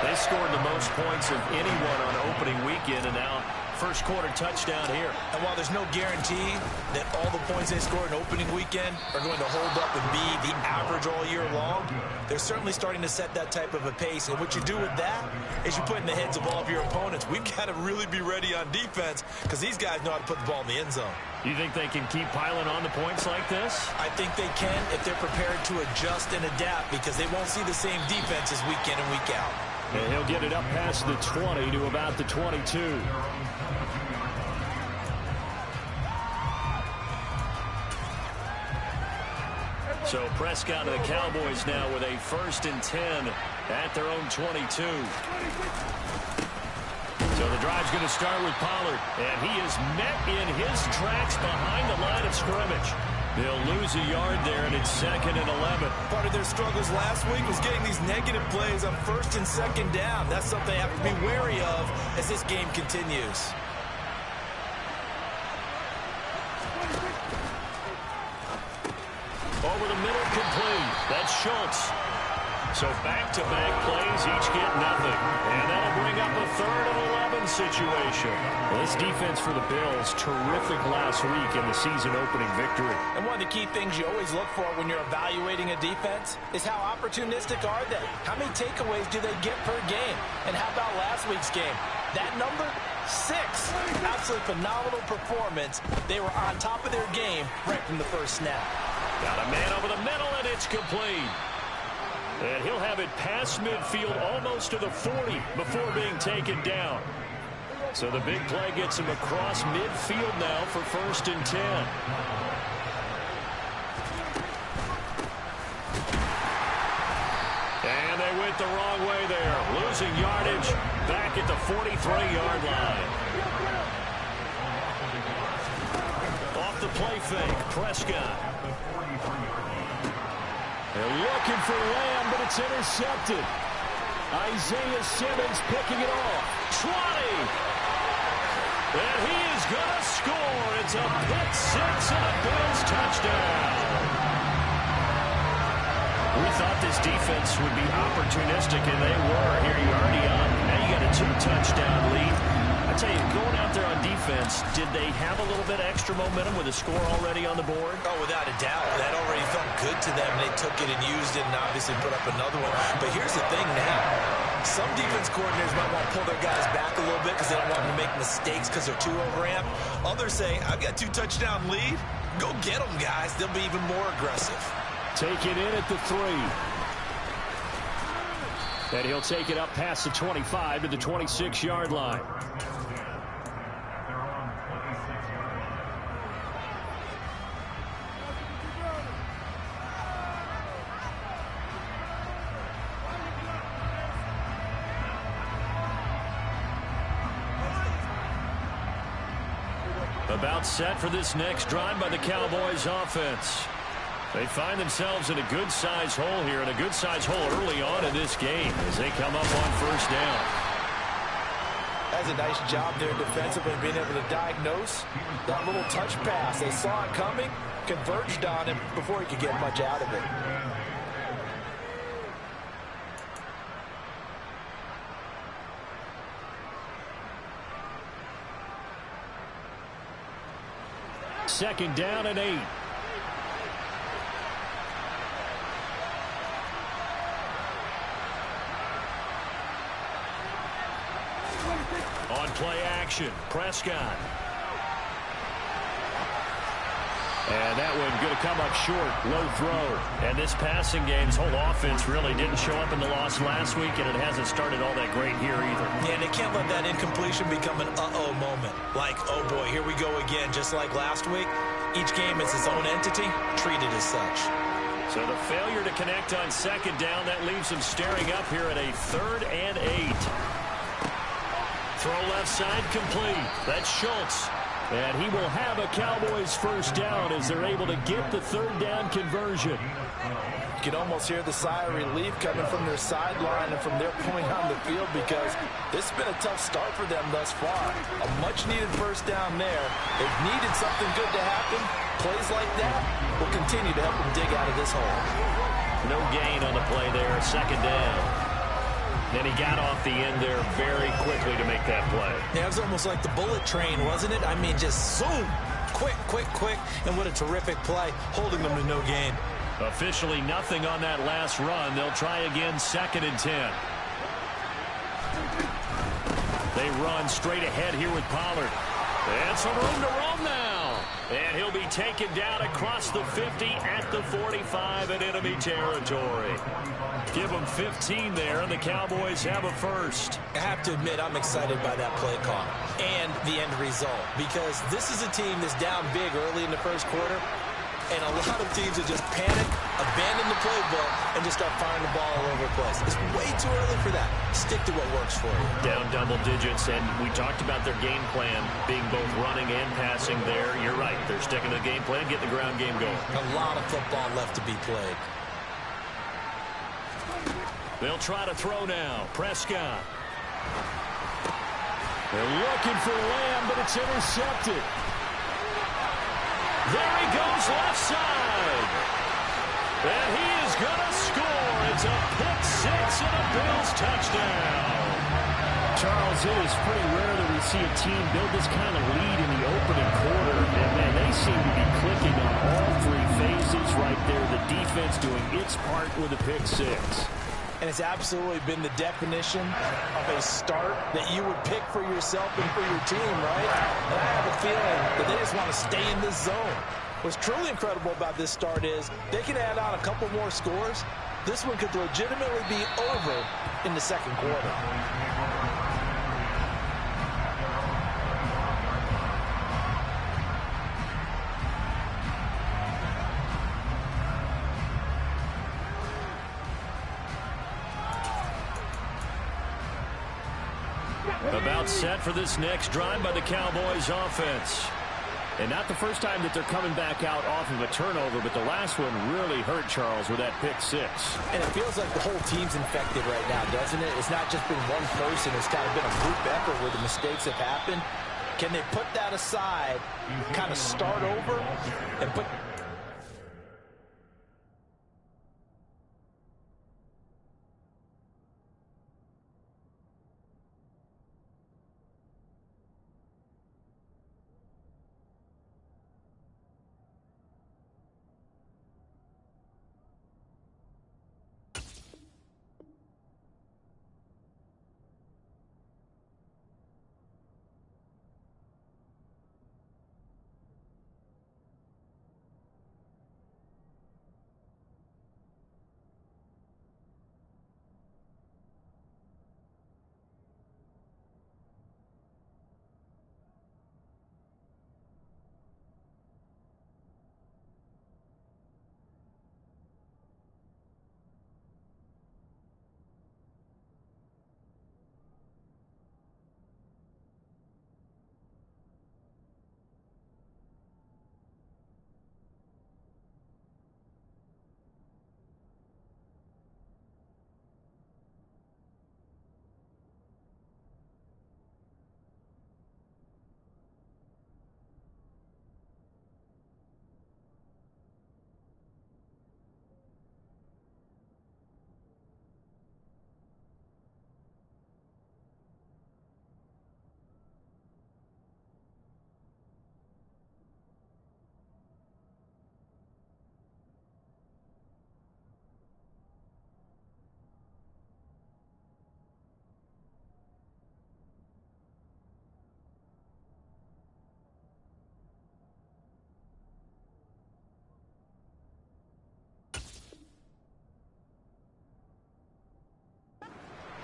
They scored the most points of anyone on opening weekend, and now first quarter touchdown here. And while there's no guarantee that all the points they scored in opening weekend are going to hold up and be the average all year long, they're certainly starting to set that type of a pace. And what you do with that is you put in the heads of all of your opponents, we've got to really be ready on defense because these guys know how to put the ball in the end zone. You think they can keep piling on the points like this? I think they can if they're prepared to adjust and adapt because they won't see the same defenses week in and week out. And he'll get it up past the 20 to about the 22. So Prescott and the Cowboys now with a 1st and 10 at their own 22. So the drive's going to start with Pollard, and he is met in his tracks behind the line of scrimmage. They'll lose a yard there, and it's 2nd and 11. Part of their struggles last week was getting these negative plays on 1st and 2nd down. That's something they have to be wary of as this game continues. Over the middle, complete. That's Schultz. So back-to-back plays, each get nothing. And that'll bring up a 3rd and 11 situation. Well, this defense for the Bills, terrific last week in the season-opening victory. And one of the key things you always look for when you're evaluating a defense is how opportunistic are they? How many takeaways do they get per game? And how about last week's game? That number? 6. Absolutely phenomenal performance. They were on top of their game right from the first snap. Got a man over the middle, and it's complete. And he'll have it past midfield almost to the 40 before being taken down. So the big play gets him across midfield now for 1st and 10. And they went the wrong way there. Losing yardage back at the 43-yard line. Off the play fake, Prescott. They're looking for Lamb, but it's intercepted. Isaiah Simmons picking it off. 20. And he is is going to score. It's a pick six and a Bills touchdown. We thought this defense would be opportunistic, and they were. Here you already up. Now you got a 2-touchdown lead. I tell you, going out there on defense, did they have a little bit extra momentum with a score already on the board? Oh, without a doubt. That already felt good to them. They took it and used it and obviously put up another one. But here's the thing now. Some defense coordinators might want to pull their guys back a little bit because they don't want them to make mistakes because they're too overamped. Others say, I've got a 2-touchdown lead. Go get them, guys. They'll be even more aggressive. Take it in at the 3. And he'll take it up past the 25 to the 26-yard line. About set for this next drive by the Cowboys offense. They find themselves in a good-sized hole here, and a good-sized hole early on in this game as they come up on first down. That's a nice job there defensively, being able to diagnose that little touch pass. They saw it coming, converged on him before he could get much out of it. Second down and 8. On play action, Prescott. And that one going to come up short. Low throw. And this passing game's whole offense really didn't show up in the loss last week, and it hasn't started all that great here either. Yeah, and they can't let that incompletion become an uh-oh moment. Like, oh boy, here we go again, just like last week. Each game is its own entity, treated as such. So the failure to connect on second down, that leaves them staring up here at a 3rd and 8. Throw left side complete. That's Schultz. And he will have a Cowboys first down as they're able to get the 3rd down conversion. You can almost hear the sigh of relief coming from their sideline and from their point on the field because this has been a tough start for them thus far. A much-needed first down there. They've needed something good to happen. Plays like that will continue to help them dig out of this hole. No gain on the play there, second down. Then he got off the end there very quickly to make that play. Yeah, it was almost like the bullet train, wasn't it? I mean, just zoom. Quick, quick, quick. And what a terrific play, holding them to no gain. Officially nothing on that last run. They'll try again, 2nd and 10. They run straight ahead here with Pollard. And some room to roam now. And he'll be taken down across the 50 at the 45 in enemy territory. Give them 15 there, and the Cowboys have a first. I have to admit, I'm excited by that play call and the end result because this is a team that's down big early in the first quarter, and a lot of teams will just panic, abandon the playbook, and just start firing the ball all over the place. It's way too early for that. Stick to what works for you. Down double digits, and we talked about their game plan being both running and passing there. You're right. They're sticking to the game plan, getting the ground game going. A lot of football left to be played. They'll try to throw now. Prescott. They're looking for Lamb, but it's intercepted. There he goes left side. And he is going to score. It's a pick six and a Bills touchdown. Charles, it is pretty rare that we see a team build this kind of lead in the opening quarter. And, man, they seem to be clicking on all 3 phases right there. The defense doing its part with a pick six. And it's absolutely been the definition of a start that you would pick for yourself and for your team, right? And I have a feeling that they just want to stay in this zone. What's truly incredible about this start is they can add on a couple more scores. This one could legitimately be over in the second quarter. About set for this next drive by the Cowboys offense. And not the first time that they're coming back out off of a turnover, but the last one really hurt Charles with that pick six. And it feels like the whole team's infected right now, doesn't it? It's not just been one person. It's kind of been a group effort where the mistakes have happened. Can they put that aside, kind of start over, and put...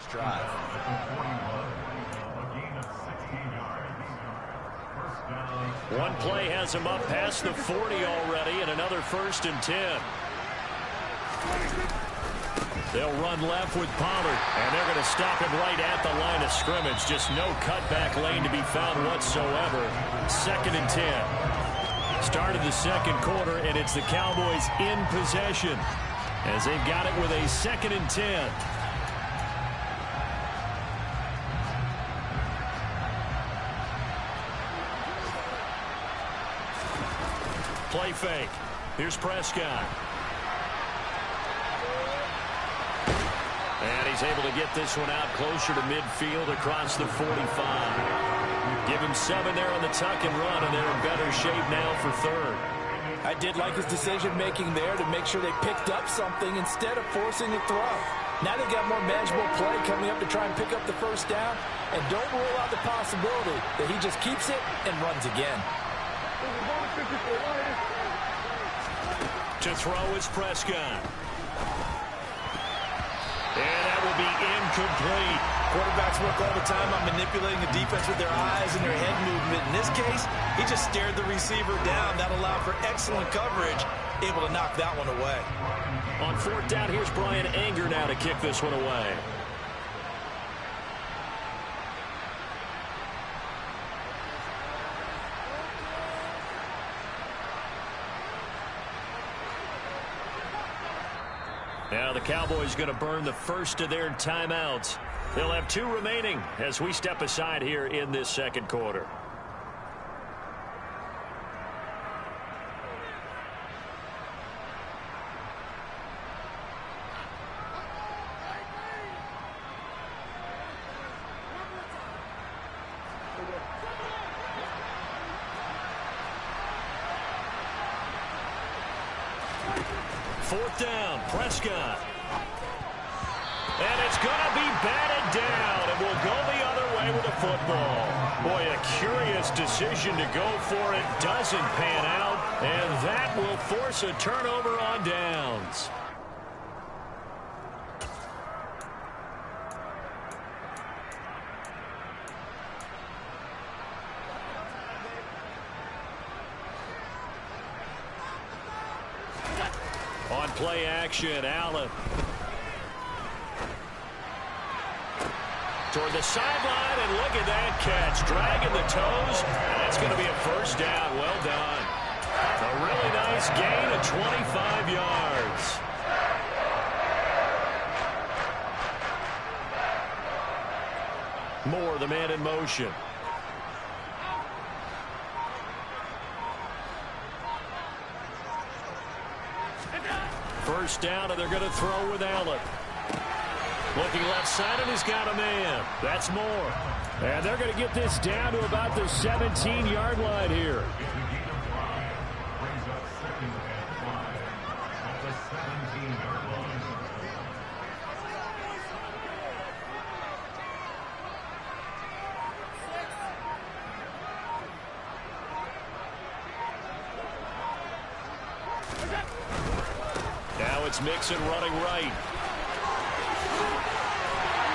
Drive. One play has him up past the 40 already, and another 1st and 10. They'll run left with Pollard, and they're going to stop him right at the line of scrimmage. Just no cutback lane to be found whatsoever. 2nd and 10. Start of the second quarter, and it's the Cowboys in possession as they've got it with a 2nd and 10. Play fake. Here's Prescott. And he's able to get this one out closer to midfield across the 45. Give him 7 there on the tuck and run, and they're in better shape now for 3rd. I did like his decision-making there to make sure they picked up something instead of forcing a throw. Now they got more manageable play coming up to try and pick up the 1st down, and don't rule out the possibility that he just keeps it and runs again. To throw is Prescott. And that will be incomplete. Quarterbacks work all the time on manipulating the defense with their eyes and their head movement. In this case, he just stared the receiver down. That allowed for excellent coverage, able to knock that one away. On 4th down, here's Brian Anger now to kick this one away. Now the Cowboys going to burn the first of their timeouts. They'll have 2 remaining as we step aside here in this second quarter. Fourth down, Prescott. And it's going to be batted down, and will go the other way with the football. Boy, a curious decision to go for it. Doesn't pan out, and that will force a turnover on downs. On play action, Allen. Toward the sideline, and look at that catch. Dragging the toes, and that's going to be a 1st down. Well done. A really nice gain of 25 yards. Moore, the man in motion. First down, and they're going to throw with Allen. Looking left side, and he's got a man. That's Moore. And they're going to get this down to about the 17-yard line here. Now it's Mixon running right.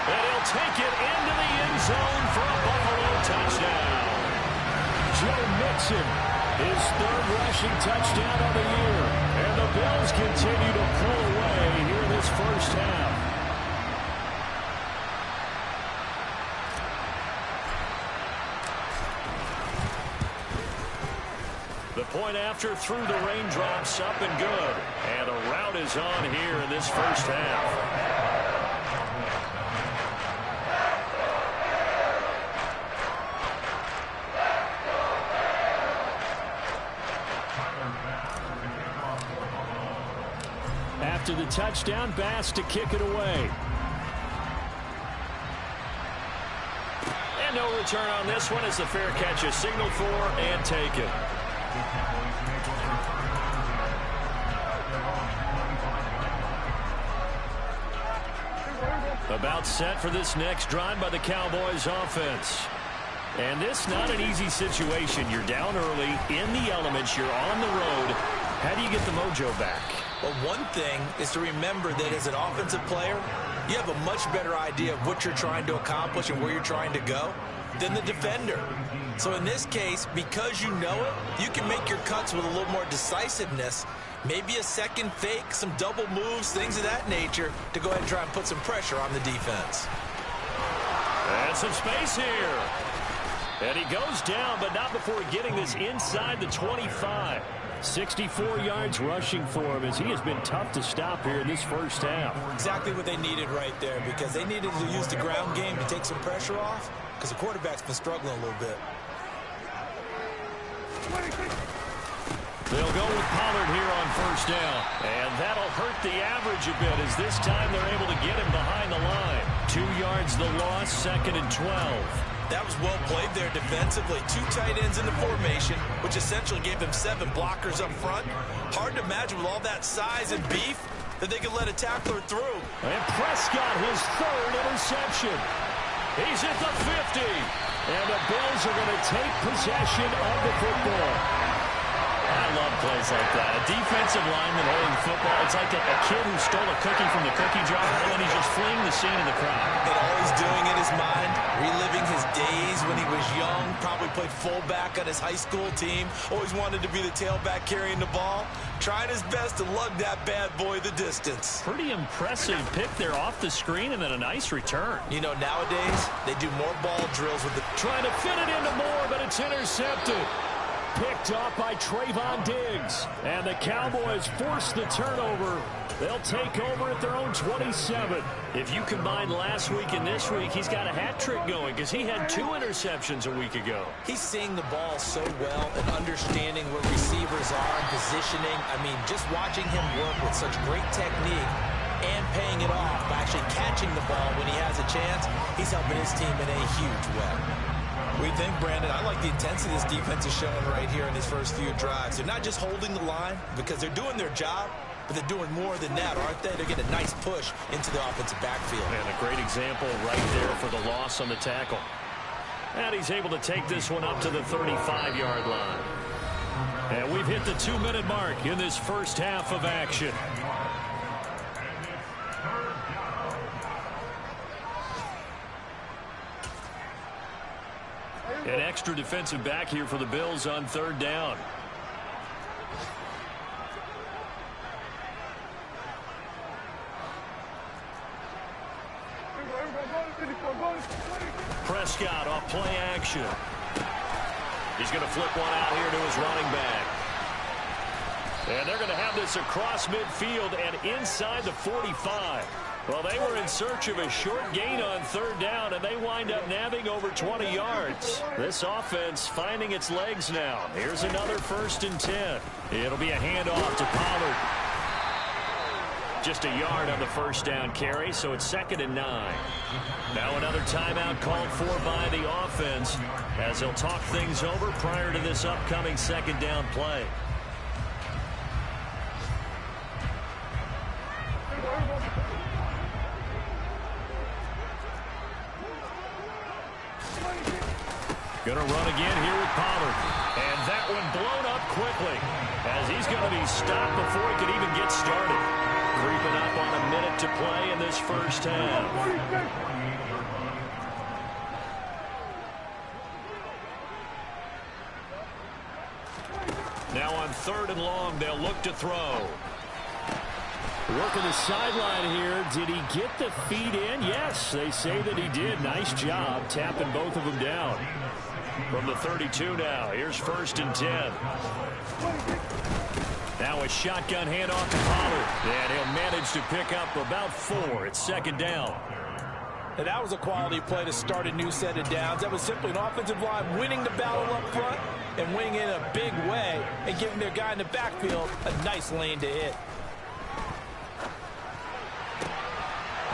And he'll take it into the end zone for a Buffalo touchdown. Joe Mixon, his third rushing touchdown of the year. And the Bills continue to pull away here in this first half. The point after through the raindrops, up and good. And a rout is on here in this first half. After the touchdown, Bass to kick it away. And no return on this one as the fair catch is signaled for and taken. About set for this next drive by the Cowboys offense. And this not an easy situation. You're down early, in the elements, you're on the road. How do you get the mojo back? Well, one thing is to remember that as an offensive player, you have a much better idea of what you're trying to accomplish and where you're trying to go than the defender. So in this case, because you know it, you can make your cuts with a little more decisiveness, maybe a second fake, some double moves, things of that nature, to go ahead and try and put some pressure on the defense. And some space here. And he goes down, but not before getting this inside the 25. 64 yards rushing for him as he has been tough to stop here in this first half. Exactly what they needed right there, because they needed to use the ground game to take some pressure off, because the quarterback's been struggling a little bit. They'll go with Pollard here on first down. And that'll hurt the average a bit as this time they're able to get him behind the line. 2 yards the loss, 2nd and 12. That was well played there defensively. 2 tight ends in the formation, which essentially gave them 7 blockers up front. Hard to imagine with all that size and beef that they could let a tackler through. And Prescott, his 3rd interception. He's at the 50. And the Bills are going to take possession of the football. I love plays like that. A defensive lineman holding football. It's like a kid who stole a cookie from the cookie jar, and then he's just fleeing the scene of the crowd. And all he's doing in his mind, reliving his days when he was young, probably played fullback on his high school team, always wanted to be the tailback carrying the ball, trying his best to lug that bad boy the distance. Pretty impressive pick there off the screen, and then a nice return. You know, nowadays, they do more ball drills with the... Trying to fit it into Moore, but it's intercepted. Picked off by Trayvon Diggs. And the Cowboys force the turnover. They'll take over at their own 27. If you combine last week and this week, he's got a hat trick going because he had 2 interceptions a week ago. He's seeing the ball so well and understanding where receivers are and positioning. I mean, just watching him work with such great technique and paying it off by actually catching the ball when he has a chance, he's helping his team in a huge way. We think, Brandon, I like the intensity this defense is showing right here in these first few drives. They're not just holding the line because they're doing their job, but they're doing more than that, aren't they? They're getting a nice push into the offensive backfield. And a great example right there for the loss on the tackle. And he's able to take this one up to the 35-yard line. And we've hit the 2-minute mark in this first half of action. An extra defensive back here for the Bills on 3rd down. Prescott off play action. He's going to flip one out here to his running back. And they're going to have this across midfield and inside the 45. Well, they were in search of a short gain on 3rd down, and they wind up nabbing over 20 yards. This offense finding its legs now. Here's another 1st and 10. It'll be a handoff to Pollard. Just a yard on the first down carry, so it's 2nd and 9. Now another timeout called for by the offense as they'll talk things over prior to this upcoming 2nd down play. Going to run again here with Pollard. And that one blown up quickly as he's going to be stopped before he could even get started. Creeping up on a minute to play in this first half. Now on 3rd and long, they'll look to throw. Working the sideline here. Did he get the feet in? Yes, they say that he did. Nice job tapping both of them down. From the 32 now, here's 1st and 10. Now a shotgun handoff to Pollard. And he'll manage to pick up about 4. It's 2nd down. And that was a quality play to start a new set of downs. That was simply an offensive line winning the battle up front and winning in a big way and giving their guy in the backfield a nice lane to hit.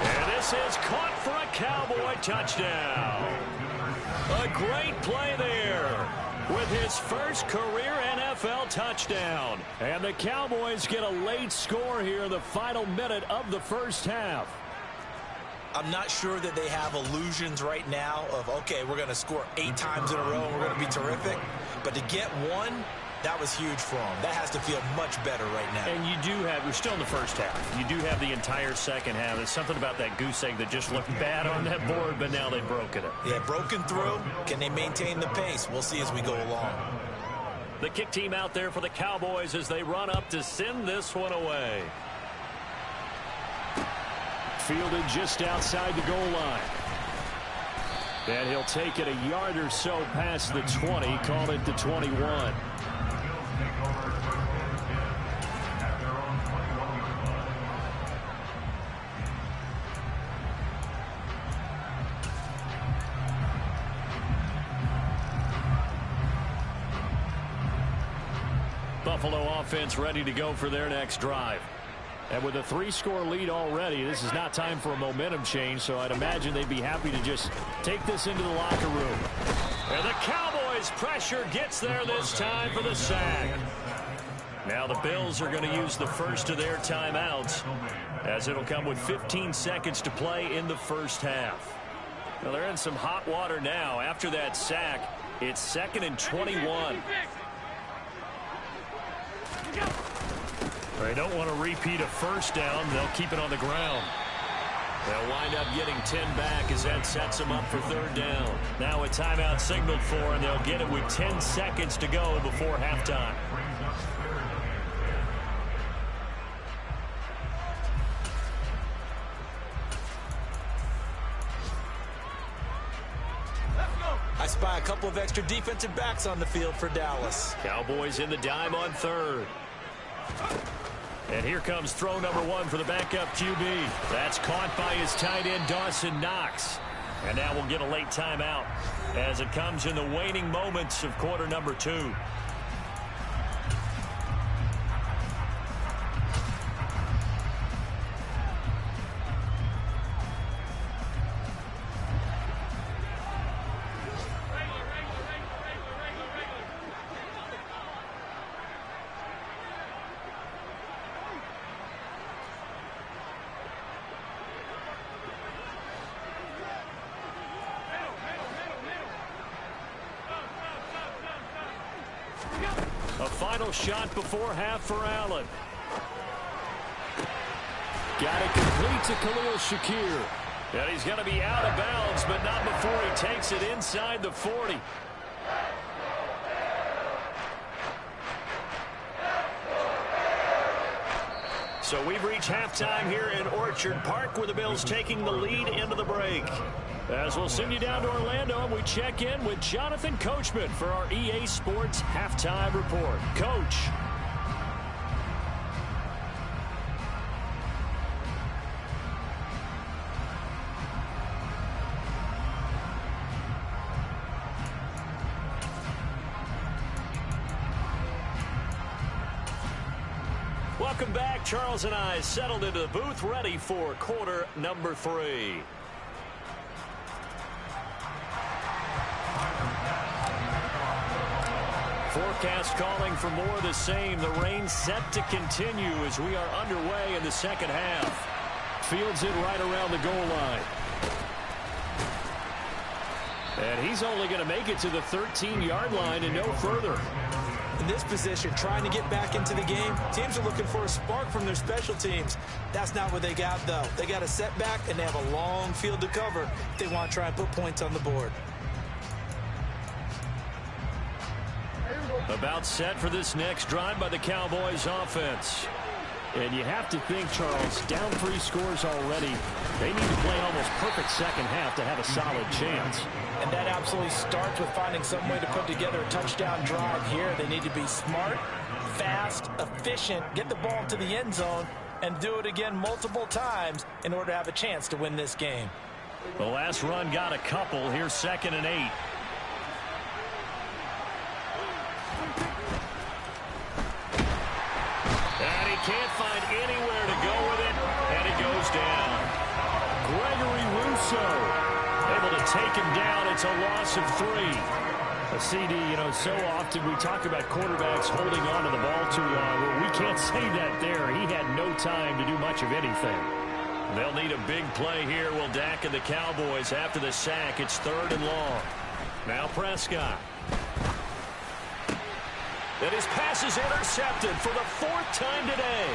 And this is caught for a Cowboy touchdown. A great play there with his first career NFL touchdown. And the Cowboys get a late score here in the final minute of the first half. I'm not sure that they have illusions right now of, okay, we're going to score 8 times in a row and we're going to be terrific. But to get one, that was huge for them. That has to feel much better right now. And you do have, we're still in the first half. You do have the entire second half. There's something about that goose egg that just looked bad on that board, but now they've broken it. Yeah, broken through. Can they maintain the pace? We'll see as we go along. The kick team out there for the Cowboys as they run up to send this one away. Fielded just outside the goal line. And he'll take it a yard or so past the 20, call it the 21. Buffalo offense ready to go for their next drive. And with a 3-score lead already, this is not time for a momentum change, so I'd imagine they'd be happy to just take this into the locker room. And the Cowboys' pressure gets there this time for the sack. Now the Bills are going to use the first of their timeouts as it'll come with 15 seconds to play in the first half. Well, they're in some hot water now. After that sack, it's 2nd and 21. They don't want to repeat a first down. They'll keep it on the ground. They'll wind up getting 10 back as that sets them up for 3rd down. Now a timeout signaled for, and they'll get it with 10 seconds to go before halftime. I spy a couple of extra defensive backs on the field for Dallas. Cowboys in the dime on 3rd. And here comes throw number 1 for the backup QB. That's caught by his tight end, Dawson Knox. And now we'll get a late timeout as it comes in the waning moments of quarter number 2. A final shot before half for Allen. Got it complete to Khalil Shakir. And he's going to be out of bounds, but not before he takes it inside the 40. So we've reached halftime here in Orchard Park with the Bills taking the lead into the break. As we'll send you down to Orlando, and we check in with Jonathan Coachman for our EA Sports Halftime Report. Coach. Welcome back. Charles and I settled into the booth, ready for quarter number 3. Forecast calling for more of the same. The rain set to continue as we are underway in the second half. Fields it right around the goal line. And he's only going to make it to the 13-yard line and no further. In this position, trying to get back into the game, teams are looking for a spark from their special teams. That's not what they got, though. They got a setback, and they have a long field to cover if they want to try and put points on the board. About set for this next drive by the Cowboys offense. And you have to think, Charles, down 3 scores already. They need to play almost perfect second half to have a solid chance. And that absolutely starts with finding some way to put together a touchdown drive here. They need to be smart, fast, efficient, get the ball to the end zone, and do it again multiple times in order to have a chance to win this game. The last run got a couple. Here's 2nd and 8. And he can't find anywhere to go with it, and it goes down. Gregory Rousseau able to take him down. It's a loss of 3. A CD, so often we talk about quarterbacks holding on to the ball too long. Well, we can't say that there. He had no time to do much of anything. They'll need a big play here. Will Dak and the Cowboys after the sack. It's 3rd and long. Now Prescott. And his pass is intercepted for the 4th time today.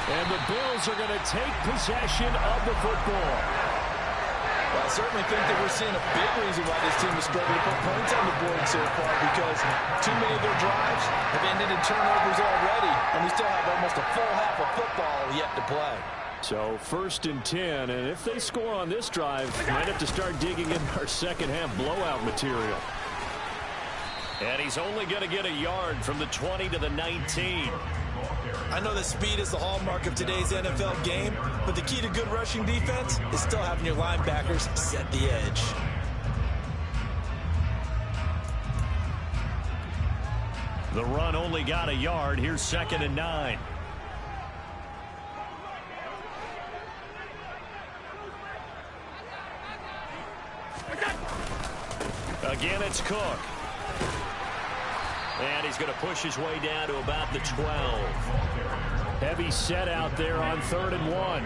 And the Bills are going to take possession of the football. Well, I certainly think that we're seeing a big reason why this team is struggling to put points on the board so far, because too many of their drives have ended in turnovers already, and we still have almost a full half of football yet to play. So 1st and 10, and if they score on this drive, might have to start digging in our second half blowout material. And he's only going to get a yard from the 20 to the 19. I know that speed is the hallmark of today's NFL game, but the key to good rushing defense is still having your linebackers set the edge. The run only got a yard. Here's 2nd and 9. Again, it's Cook. And he's going to push his way down to about the 12. Heavy set out there on 3rd and 1.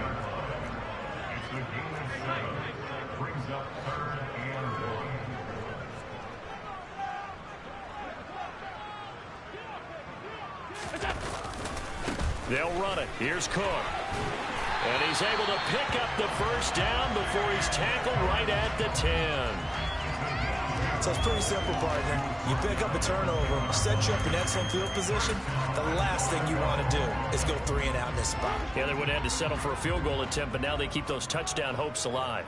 They'll run it. Here's Cook. And he's able to pick up the 1st down before he's tackled right at the 10. So it's pretty simple, partner. You pick up a turnover, set you up in excellent field position. The last thing you want to do is go 3 and out in this spot. Yeah, they would have had to settle for a field goal attempt, but now they keep those touchdown hopes alive.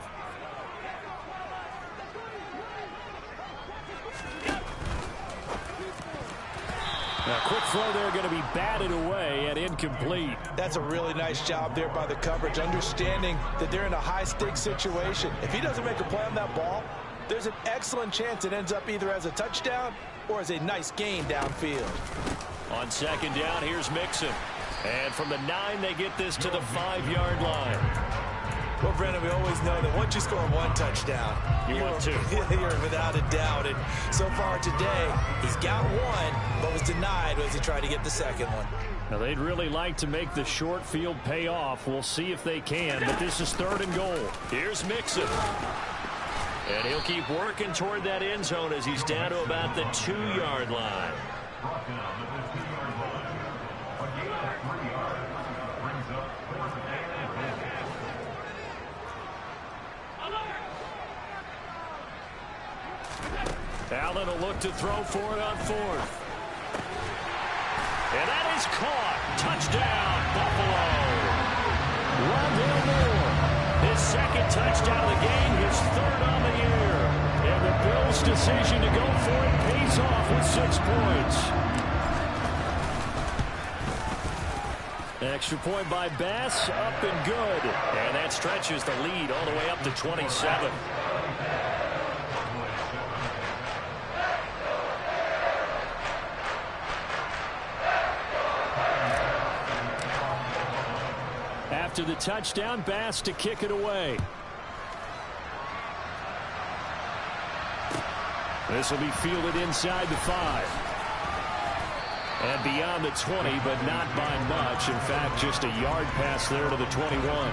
Now, quick throw there going to be batted away and incomplete. That's a really nice job there by the coverage, understanding that they're in a high-stakes situation. If he doesn't make a play on that ball, there's an excellent chance it ends up either as a touchdown or as a nice gain downfield. On 2nd down, here's Mixon. And from the 9, they get this to the 5-yard line. Well, Brennan, we always know that once you score 1 touchdown, you're without a doubt. And so far today, he's got 1, but was denied as he tried to get the 2nd one. Now, they'd really like to make the short field pay off. We'll see if they can, but this is 3rd and goal. Here's Mixon. And he'll keep working toward that end zone as he's down to about the 2-yard line. Allen will look to throw for it on 4th. And that is caught. Touchdown, Buffalo. Rondale Moore. His 2nd touchdown of the game, his 3rd on the year. And the Bills' decision to go for it pays off with 6 points. Extra point by Bass, up and good. And that stretches the lead all the way up to 27. after the touchdown. Bass to kick it away. This will be fielded inside the 5. And beyond the 20, but not by much. In fact, just a yard pass there to the 21.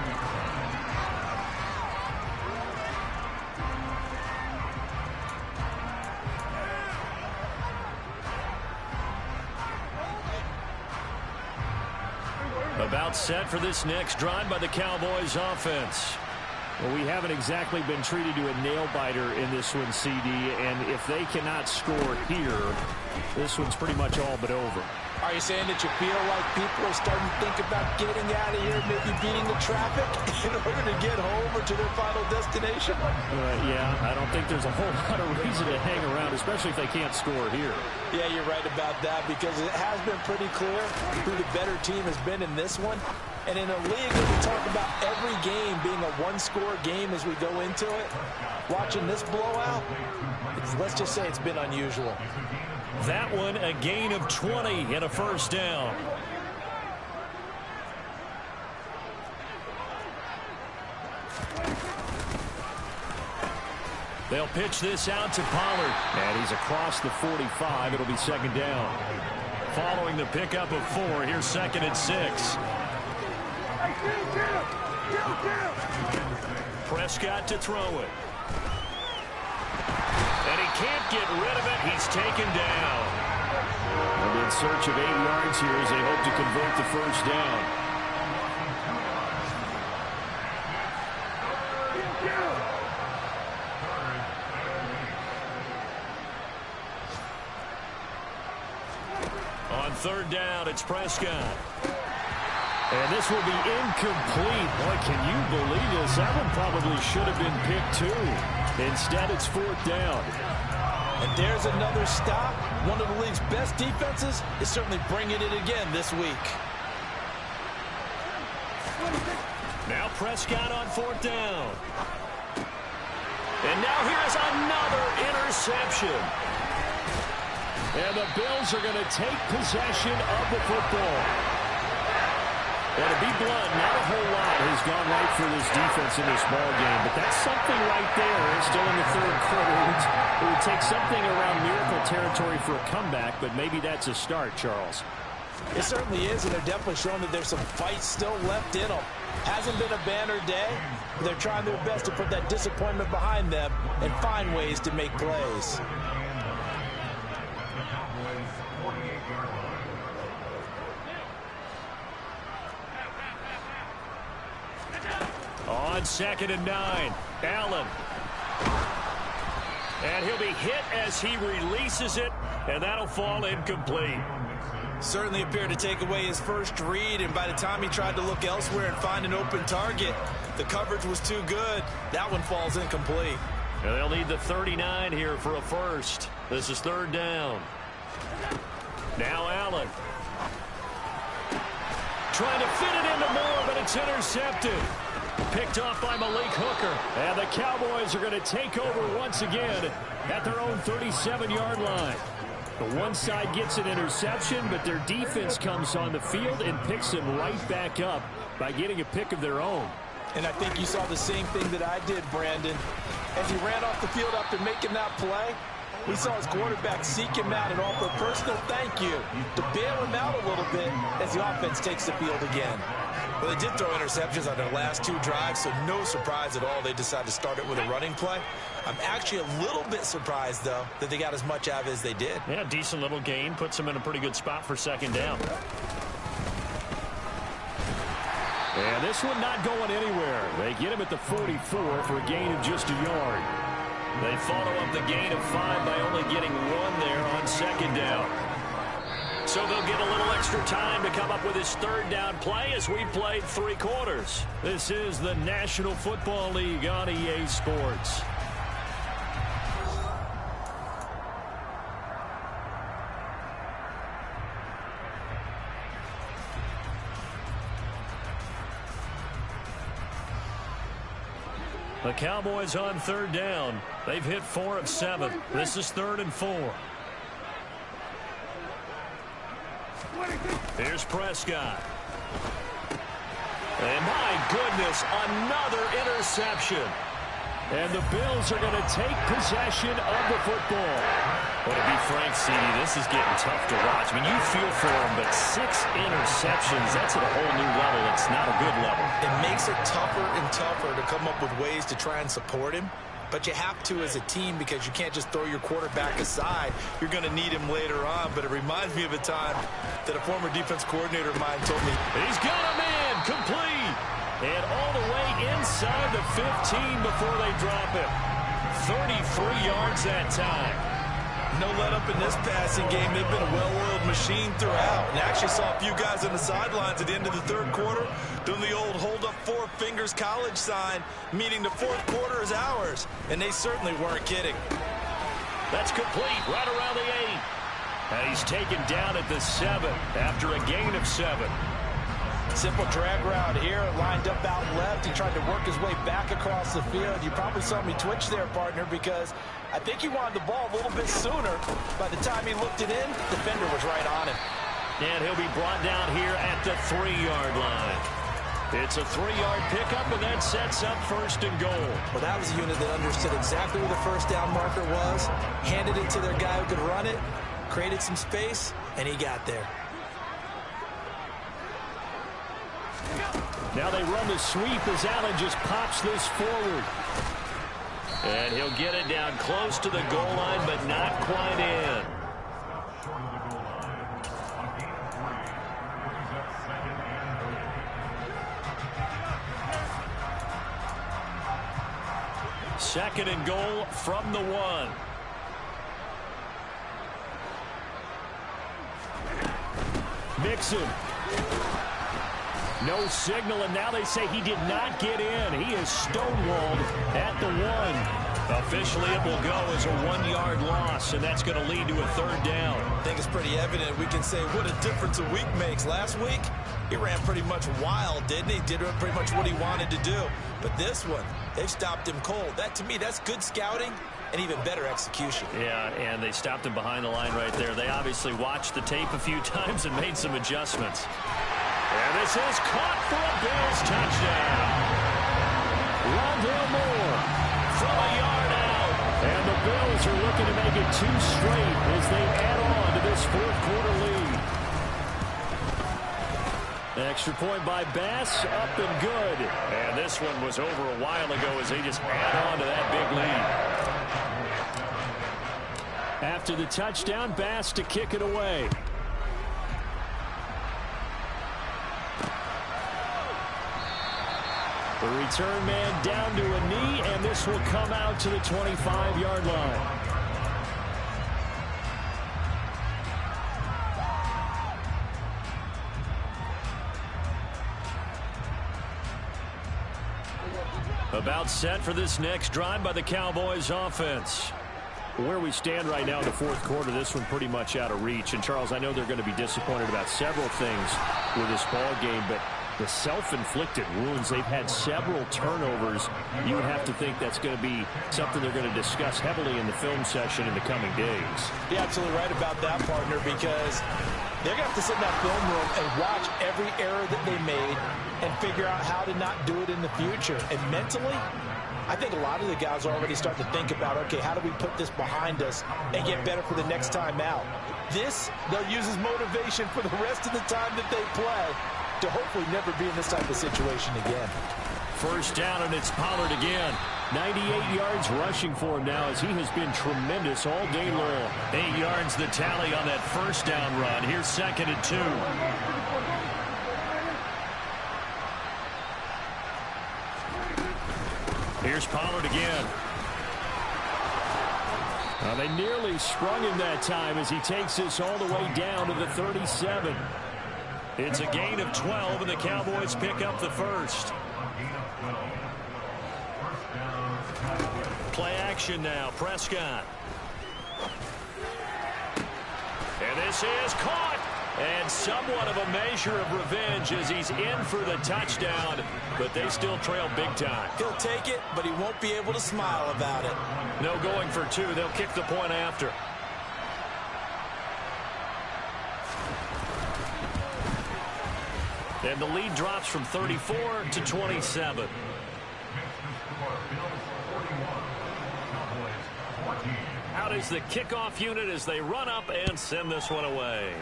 About set for this next drive by the Cowboys offense. Well, we haven't exactly been treated to a nail-biter in this one, CD, and if they cannot score here, this one's pretty much all but over. Are you saying that you feel like people are starting to think about getting out of here, maybe beating the traffic in order to get home or to their final destination? Yeah, I don't think there's a whole lot of reason to hang around, especially if they can't score here. Yeah, you're right about that, because it has been pretty clear who the better team has been in this one. And in a league where we talk about every game being a one-score game as we go into it, watching this blowout, let's just say it's been unusual. That one, a gain of 20 and a first down. They'll pitch this out to Pollard. And he's across the 45. It'll be second down. Following the pickup of 4, here's second and 6. Prescott to throw it. And he can't get rid of it. He's taken down. And in search of 8 yards here as they hope to convert the first down. On third down, it's Prescott. And this will be incomplete. Boy, can you believe this? That one probably should have been picked too. Instead, it's fourth down. And there's another stop. One of the league's best defenses is certainly bringing it again this week. Now Prescott on fourth down. And now here's another interception. And the Bills are going to take possession of the football. Well, to be blunt, not a whole lot has gone right for this defense in this ball game, but that's something right there. Still in the third quarter. It would take something around miracle territory for a comeback, but maybe that's a start, Charles. It certainly is, and they're definitely showing that there's some fight still left in them. Hasn't been a banner day, but they're trying their best to put that disappointment behind them and find ways to make plays. On second and 9, Allen. And he'll be hit as he releases it, and that'll fall incomplete. Certainly appeared to take away his first read, and by the time he tried to look elsewhere and find an open target, the coverage was too good. That one falls incomplete. And they'll need the 39 here for a first. This is third down. Now Allen. Trying to fit it into Moore, but it's intercepted. Picked off by Malik Hooker. And the Cowboys are going to take over once again at their own 37-yard line. The one side gets an interception, but their defense comes on the field and picks them right back up by getting a pick of their own. And I think you saw the same thing that I did, Brandon. As he ran off the field after making that play, we saw his quarterback seek him out and offer a personal thank you to bail him out a little bit as the offense takes the field again. Well, they did throw interceptions on their last 2 drives, so no surprise at all they decided to start it with a running play. I'm actually a little bit surprised, though, that they got as much out of it as they did. Yeah, decent little gain. Puts them in a pretty good spot for second down. And this one not going anywhere. They get him at the 44 for a gain of just a yard. They follow up the gain of 5 by only getting 1 there on second down. So they'll get a little extra time to come up with his third down play as we played 3 quarters. This is the National Football League on EA Sports. The Cowboys on third down. They've hit 4 of 7. This is 3rd and 4. Here's Prescott. And my goodness, another interception. And the Bills are going to take possession of the football. Well, to be frank, CD, this is getting tough to watch. I mean, you feel for him, but 6 interceptions, that's at a whole new level. It's not a good level. It makes it tougher and tougher to come up with ways to try and support him. But you have to as a team because you can't just throw your quarterback aside. You're going to need him later on. But it reminds me of a time that a former defense coordinator of mine told me. He's got a man complete. And all the way inside the 15 before they drop him. 33 yards that time. No let up in this passing game. They've been a well-oiled machine throughout. And actually saw a few guys on the sidelines at the end of the third quarter doing the old hold up 4 fingers college sign, meaning the fourth quarter is ours. And they certainly weren't kidding. That's complete right around the 8. And he's taken down at the 7 after a gain of 7. Simple drag route here, lined up out left. He tried to work his way back across the field. You probably saw me twitch there, partner, because I think he wanted the ball a little bit sooner. By the time he looked it in, the defender was right on him. And he'll be brought down here at the 3-yard line. It's a 3-yard pickup, and that sets up 1st and goal. Well, that was a unit that understood exactly where the first down marker was, handed it to their guy who could run it, created some space, and he got there. Now they run the sweep as Allen just pops this forward. And he'll get it down close to the goal line, but not quite in. Second and goal from the 1. Mixon. No signal, and now they say he did not get in. He is stonewalled at the 1. Officially, it will go as a 1-yard loss, and that's going to lead to a 3rd down. I think it's pretty evident. We can say what a difference a week makes. Last week, he ran pretty much wild, didn't he? Did pretty much what he wanted to do. But this one, they've stopped him cold. That, to me, that's good scouting and even better execution. Yeah, and they stopped him behind the line right there. They obviously watched the tape a few times and made some adjustments. And this is caught for a Bills touchdown. Rondale Moore from a yard out. And the Bills are looking to make it 2 straight as they add on to this 4th quarter lead. Extra point by Bass, up and good. And this one was over a while ago as they just add on to that big lead. After the touchdown, Bass to kick it away. The return man down to a knee, and this will come out to the 25-yard line. About set for this next drive by the Cowboys offense. Where we stand right now in the 4th quarter, this one pretty much out of reach. And, Charles, I know they're going to be disappointed about several things with this ball game, but the self-inflicted wounds, they've had several turnovers. You would have to think that's going to be something they're going to discuss heavily in the film session in the coming days. You're absolutely right about that, partner, because they're going to have to sit in that film room and watch every error that they made and figure out how to not do it in the future. And mentally, I think a lot of the guys are already starting to think about, okay, how do we put this behind us and get better for the next time out? This, they'll use as motivation for the rest of the time that they play to hopefully never be in this type of situation again. 1st down, and it's Pollard again. 98 yards rushing for him now as he has been tremendous all day long. 8 yards the tally on that 1st down run. Here's 2nd and 2. Here's Pollard again. Well, they nearly sprung him that time as he takes this all the way down to the 37. It's a gain of 12, and the Cowboys pick up the 1st. Play action now. Prescott. And this is caught. And somewhat of a measure of revenge as he's in for the touchdown, but they still trail big time. He'll take it, but he won't be able to smile about it. No going for 2. They'll kick the point after. And the lead drops from 34 to 27. Out is the kickoff unit as they run up and send this one away.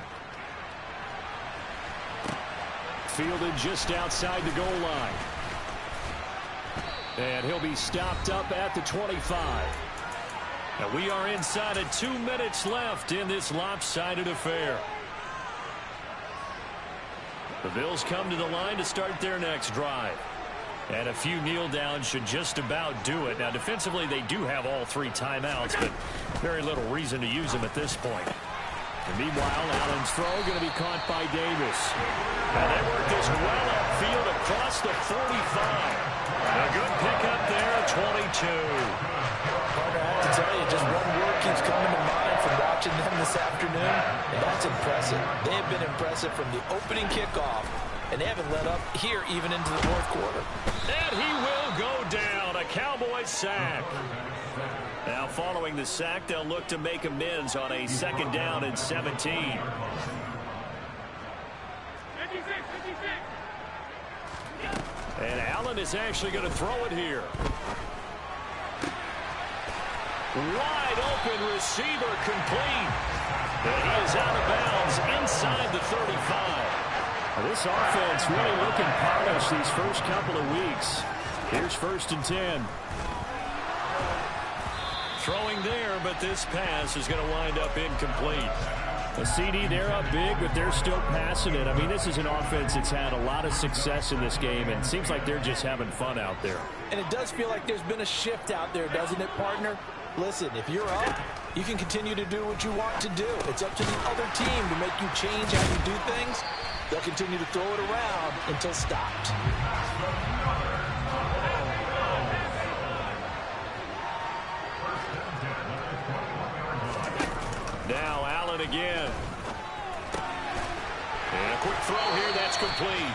Fielded just outside the goal line. And he'll be stopped up at the 25. And we are inside of 2 minutes left in this lopsided affair. The Bills come to the line to start their next drive. And a few kneel downs should just about do it. Now, defensively, they do have all 3 timeouts, but very little reason to use them at this point. And meanwhile, Allen's throw going to be caught by Davis. And they work this well upfield across the 45. A good pickup there, 22. Partner, I have to tell you, just one word keeps coming to mind from watching them this afternoon, and that's impressive. They have been impressive from the opening kickoff, and they haven't let up here even into the fourth quarter. And he will go down. A Cowboys sack. Now, following the sack, they'll look to make amends on a 2nd down and 17. 56, 56. And Allen is actually going to throw it here. Wide open receiver complete. And he is out of bounds inside the 35. Well, this offense really looking polished these first couple of weeks. Here's 1st and 10. Throwing there, but this pass is going to wind up incomplete. A CD, they're up big, but they're still passing it. I mean, this is an offense that's had a lot of success in this game, and it seems like they're just having fun out there. And it does feel like there's been a shift out there, doesn't it, partner? Listen, if you're up, you can continue to do what you want to do. It's up to the other team to make you change how you do things. They'll continue to throw it around until stopped. Now Allen again. And a quick throw here, that's complete.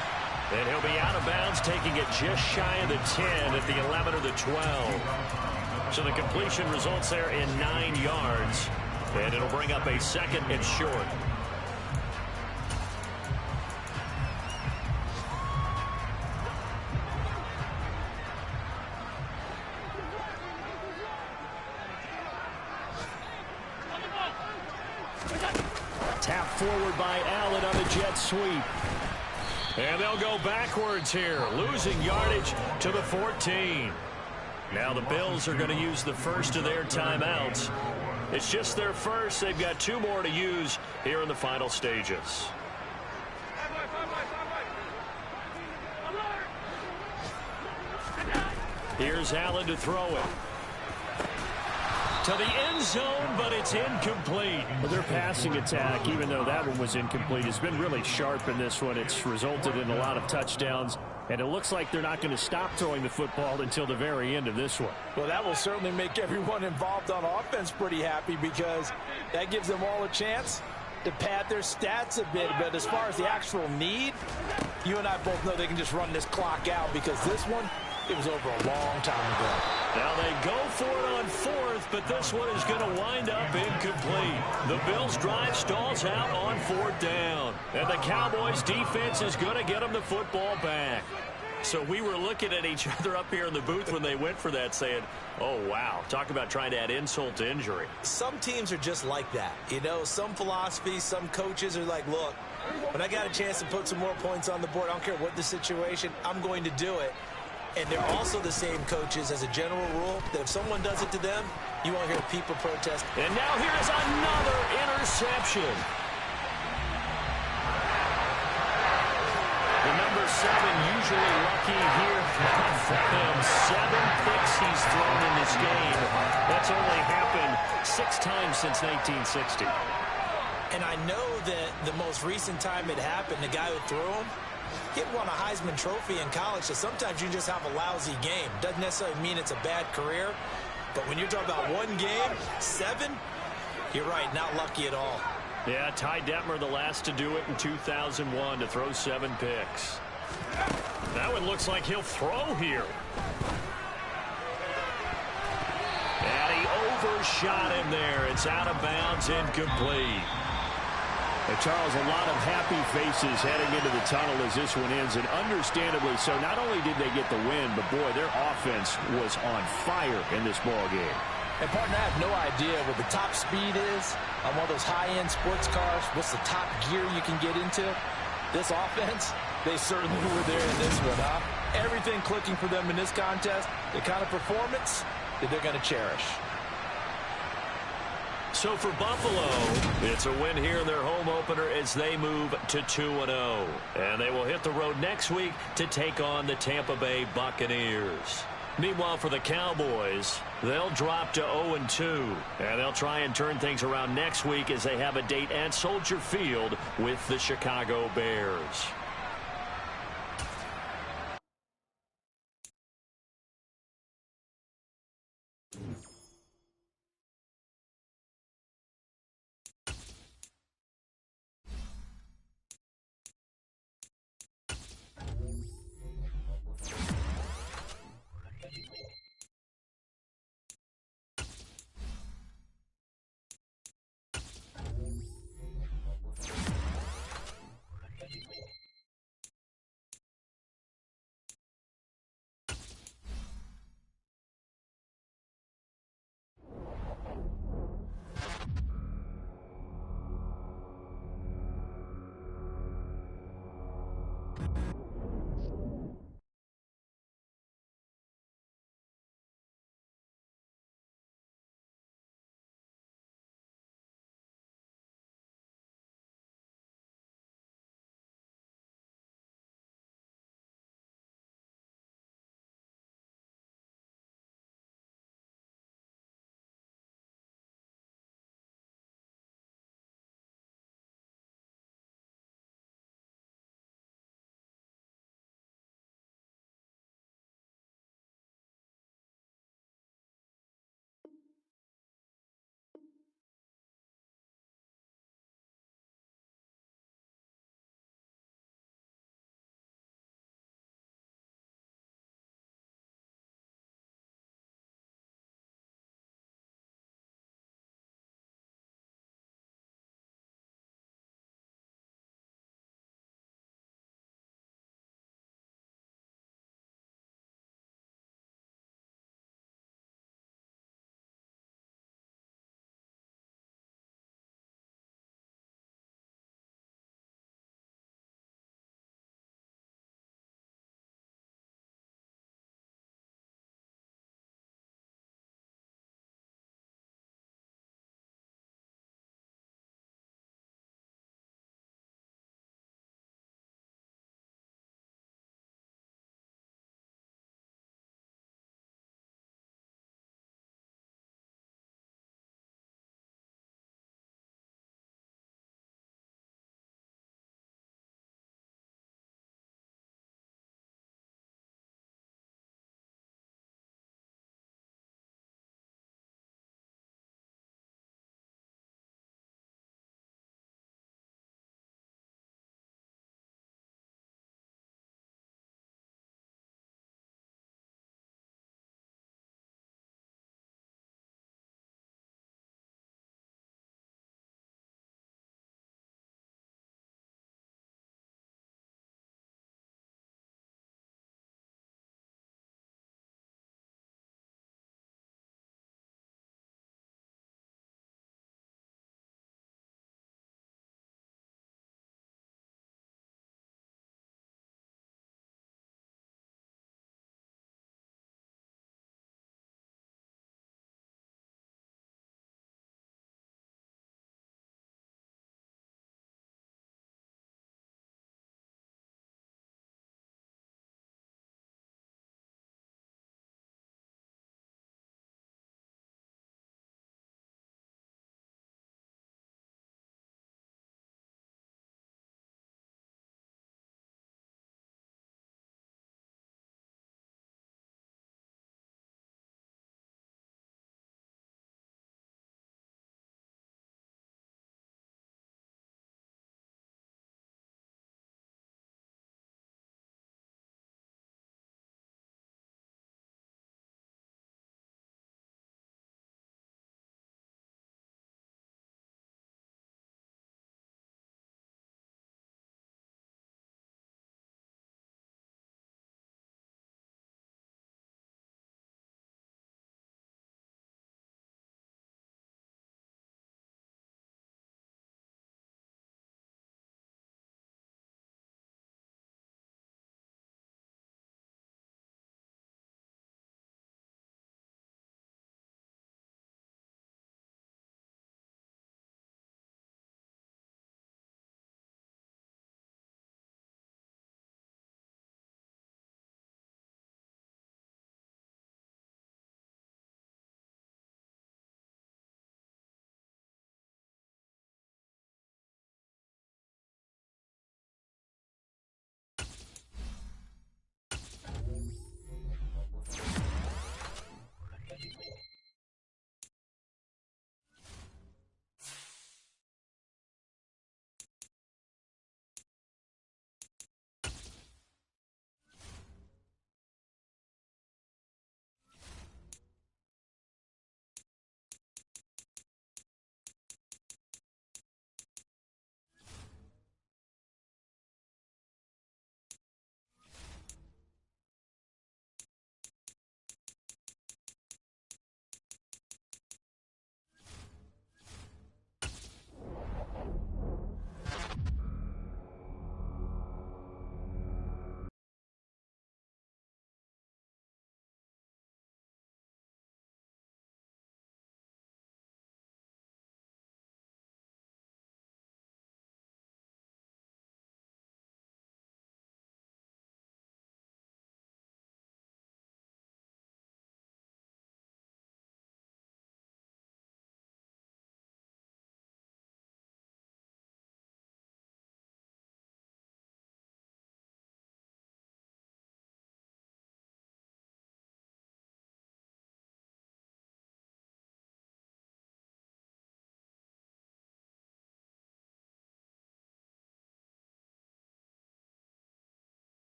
And he'll be out of bounds, taking it just shy of the 10 at the 11 or the 12. So the completion results there in 9 yards. And it'll bring up a 2nd and short. Tap forward by Allen on the jet sweep. And they'll go backwards here, losing yardage to the 14. Now the Bills are going to use the first of their timeouts. It's just their first. They've got 2 more to use here in the final stages. Here's Allen to throw it. To the end zone, but it's incomplete. Well, their passing attack, even though that one was incomplete, has been really sharp in this one. It's resulted in a lot of touchdowns, and it looks like they're not going to stop throwing the football until the very end of this one. Well, that will certainly make everyone involved on offense pretty happy because that gives them all a chance to pad their stats a bit. But as far as the actual need, you and I both know they can just run this clock out because this one, it was over a long time ago. Now they go for it on 4th, but this one is going to wind up incomplete. The Bills drive stalls out on 4th down. And the Cowboys defense is going to get them the football back. So we were looking at each other up here in the booth when they went for that saying, oh, wow, talk about trying to add insult to injury. Some teams are just like that. You know, some philosophies, some coaches are like, look, when I got a chance to put some more points on the board, I don't care what the situation, I'm going to do it. And they're also the same coaches as a general rule that if someone does it to them, you won't hear people protest. And now here's another interception. The number 7 usually lucky here for him. 7 picks he's thrown in this game. That's only happened 6 times since 1960. And I know that the most recent time it happened, the guy who threw him, he had won a Heisman Trophy in college, so sometimes you just have a lousy game. Doesn't necessarily mean it's a bad career, but when you're talking about 1 game, 7, you're right, not lucky at all. Yeah, Ty Detmer, the last to do it in 2001, to throw 7 picks. That one looks like he'll throw here. And he overshot him there. It's out of bounds, incomplete. And Charles, a lot of happy faces heading into the tunnel as this one ends, and understandably so. Not only did they get the win, but boy, their offense was on fire in this ball game. And partner, I have no idea what the top speed is on one of those high-end sports cars. What's the top gear you can get into? This offense, they certainly were there in this one, huh? Everything clicking for them in this contest, the kind of performance that they're going to cherish. So for Buffalo, it's a win here in their home opener as they move to 2-0. And they will hit the road next week to take on the Tampa Bay Buccaneers. Meanwhile, for the Cowboys, they'll drop to 0-2. And they'll try and turn things around next week as they have a date at Soldier Field with the Chicago Bears.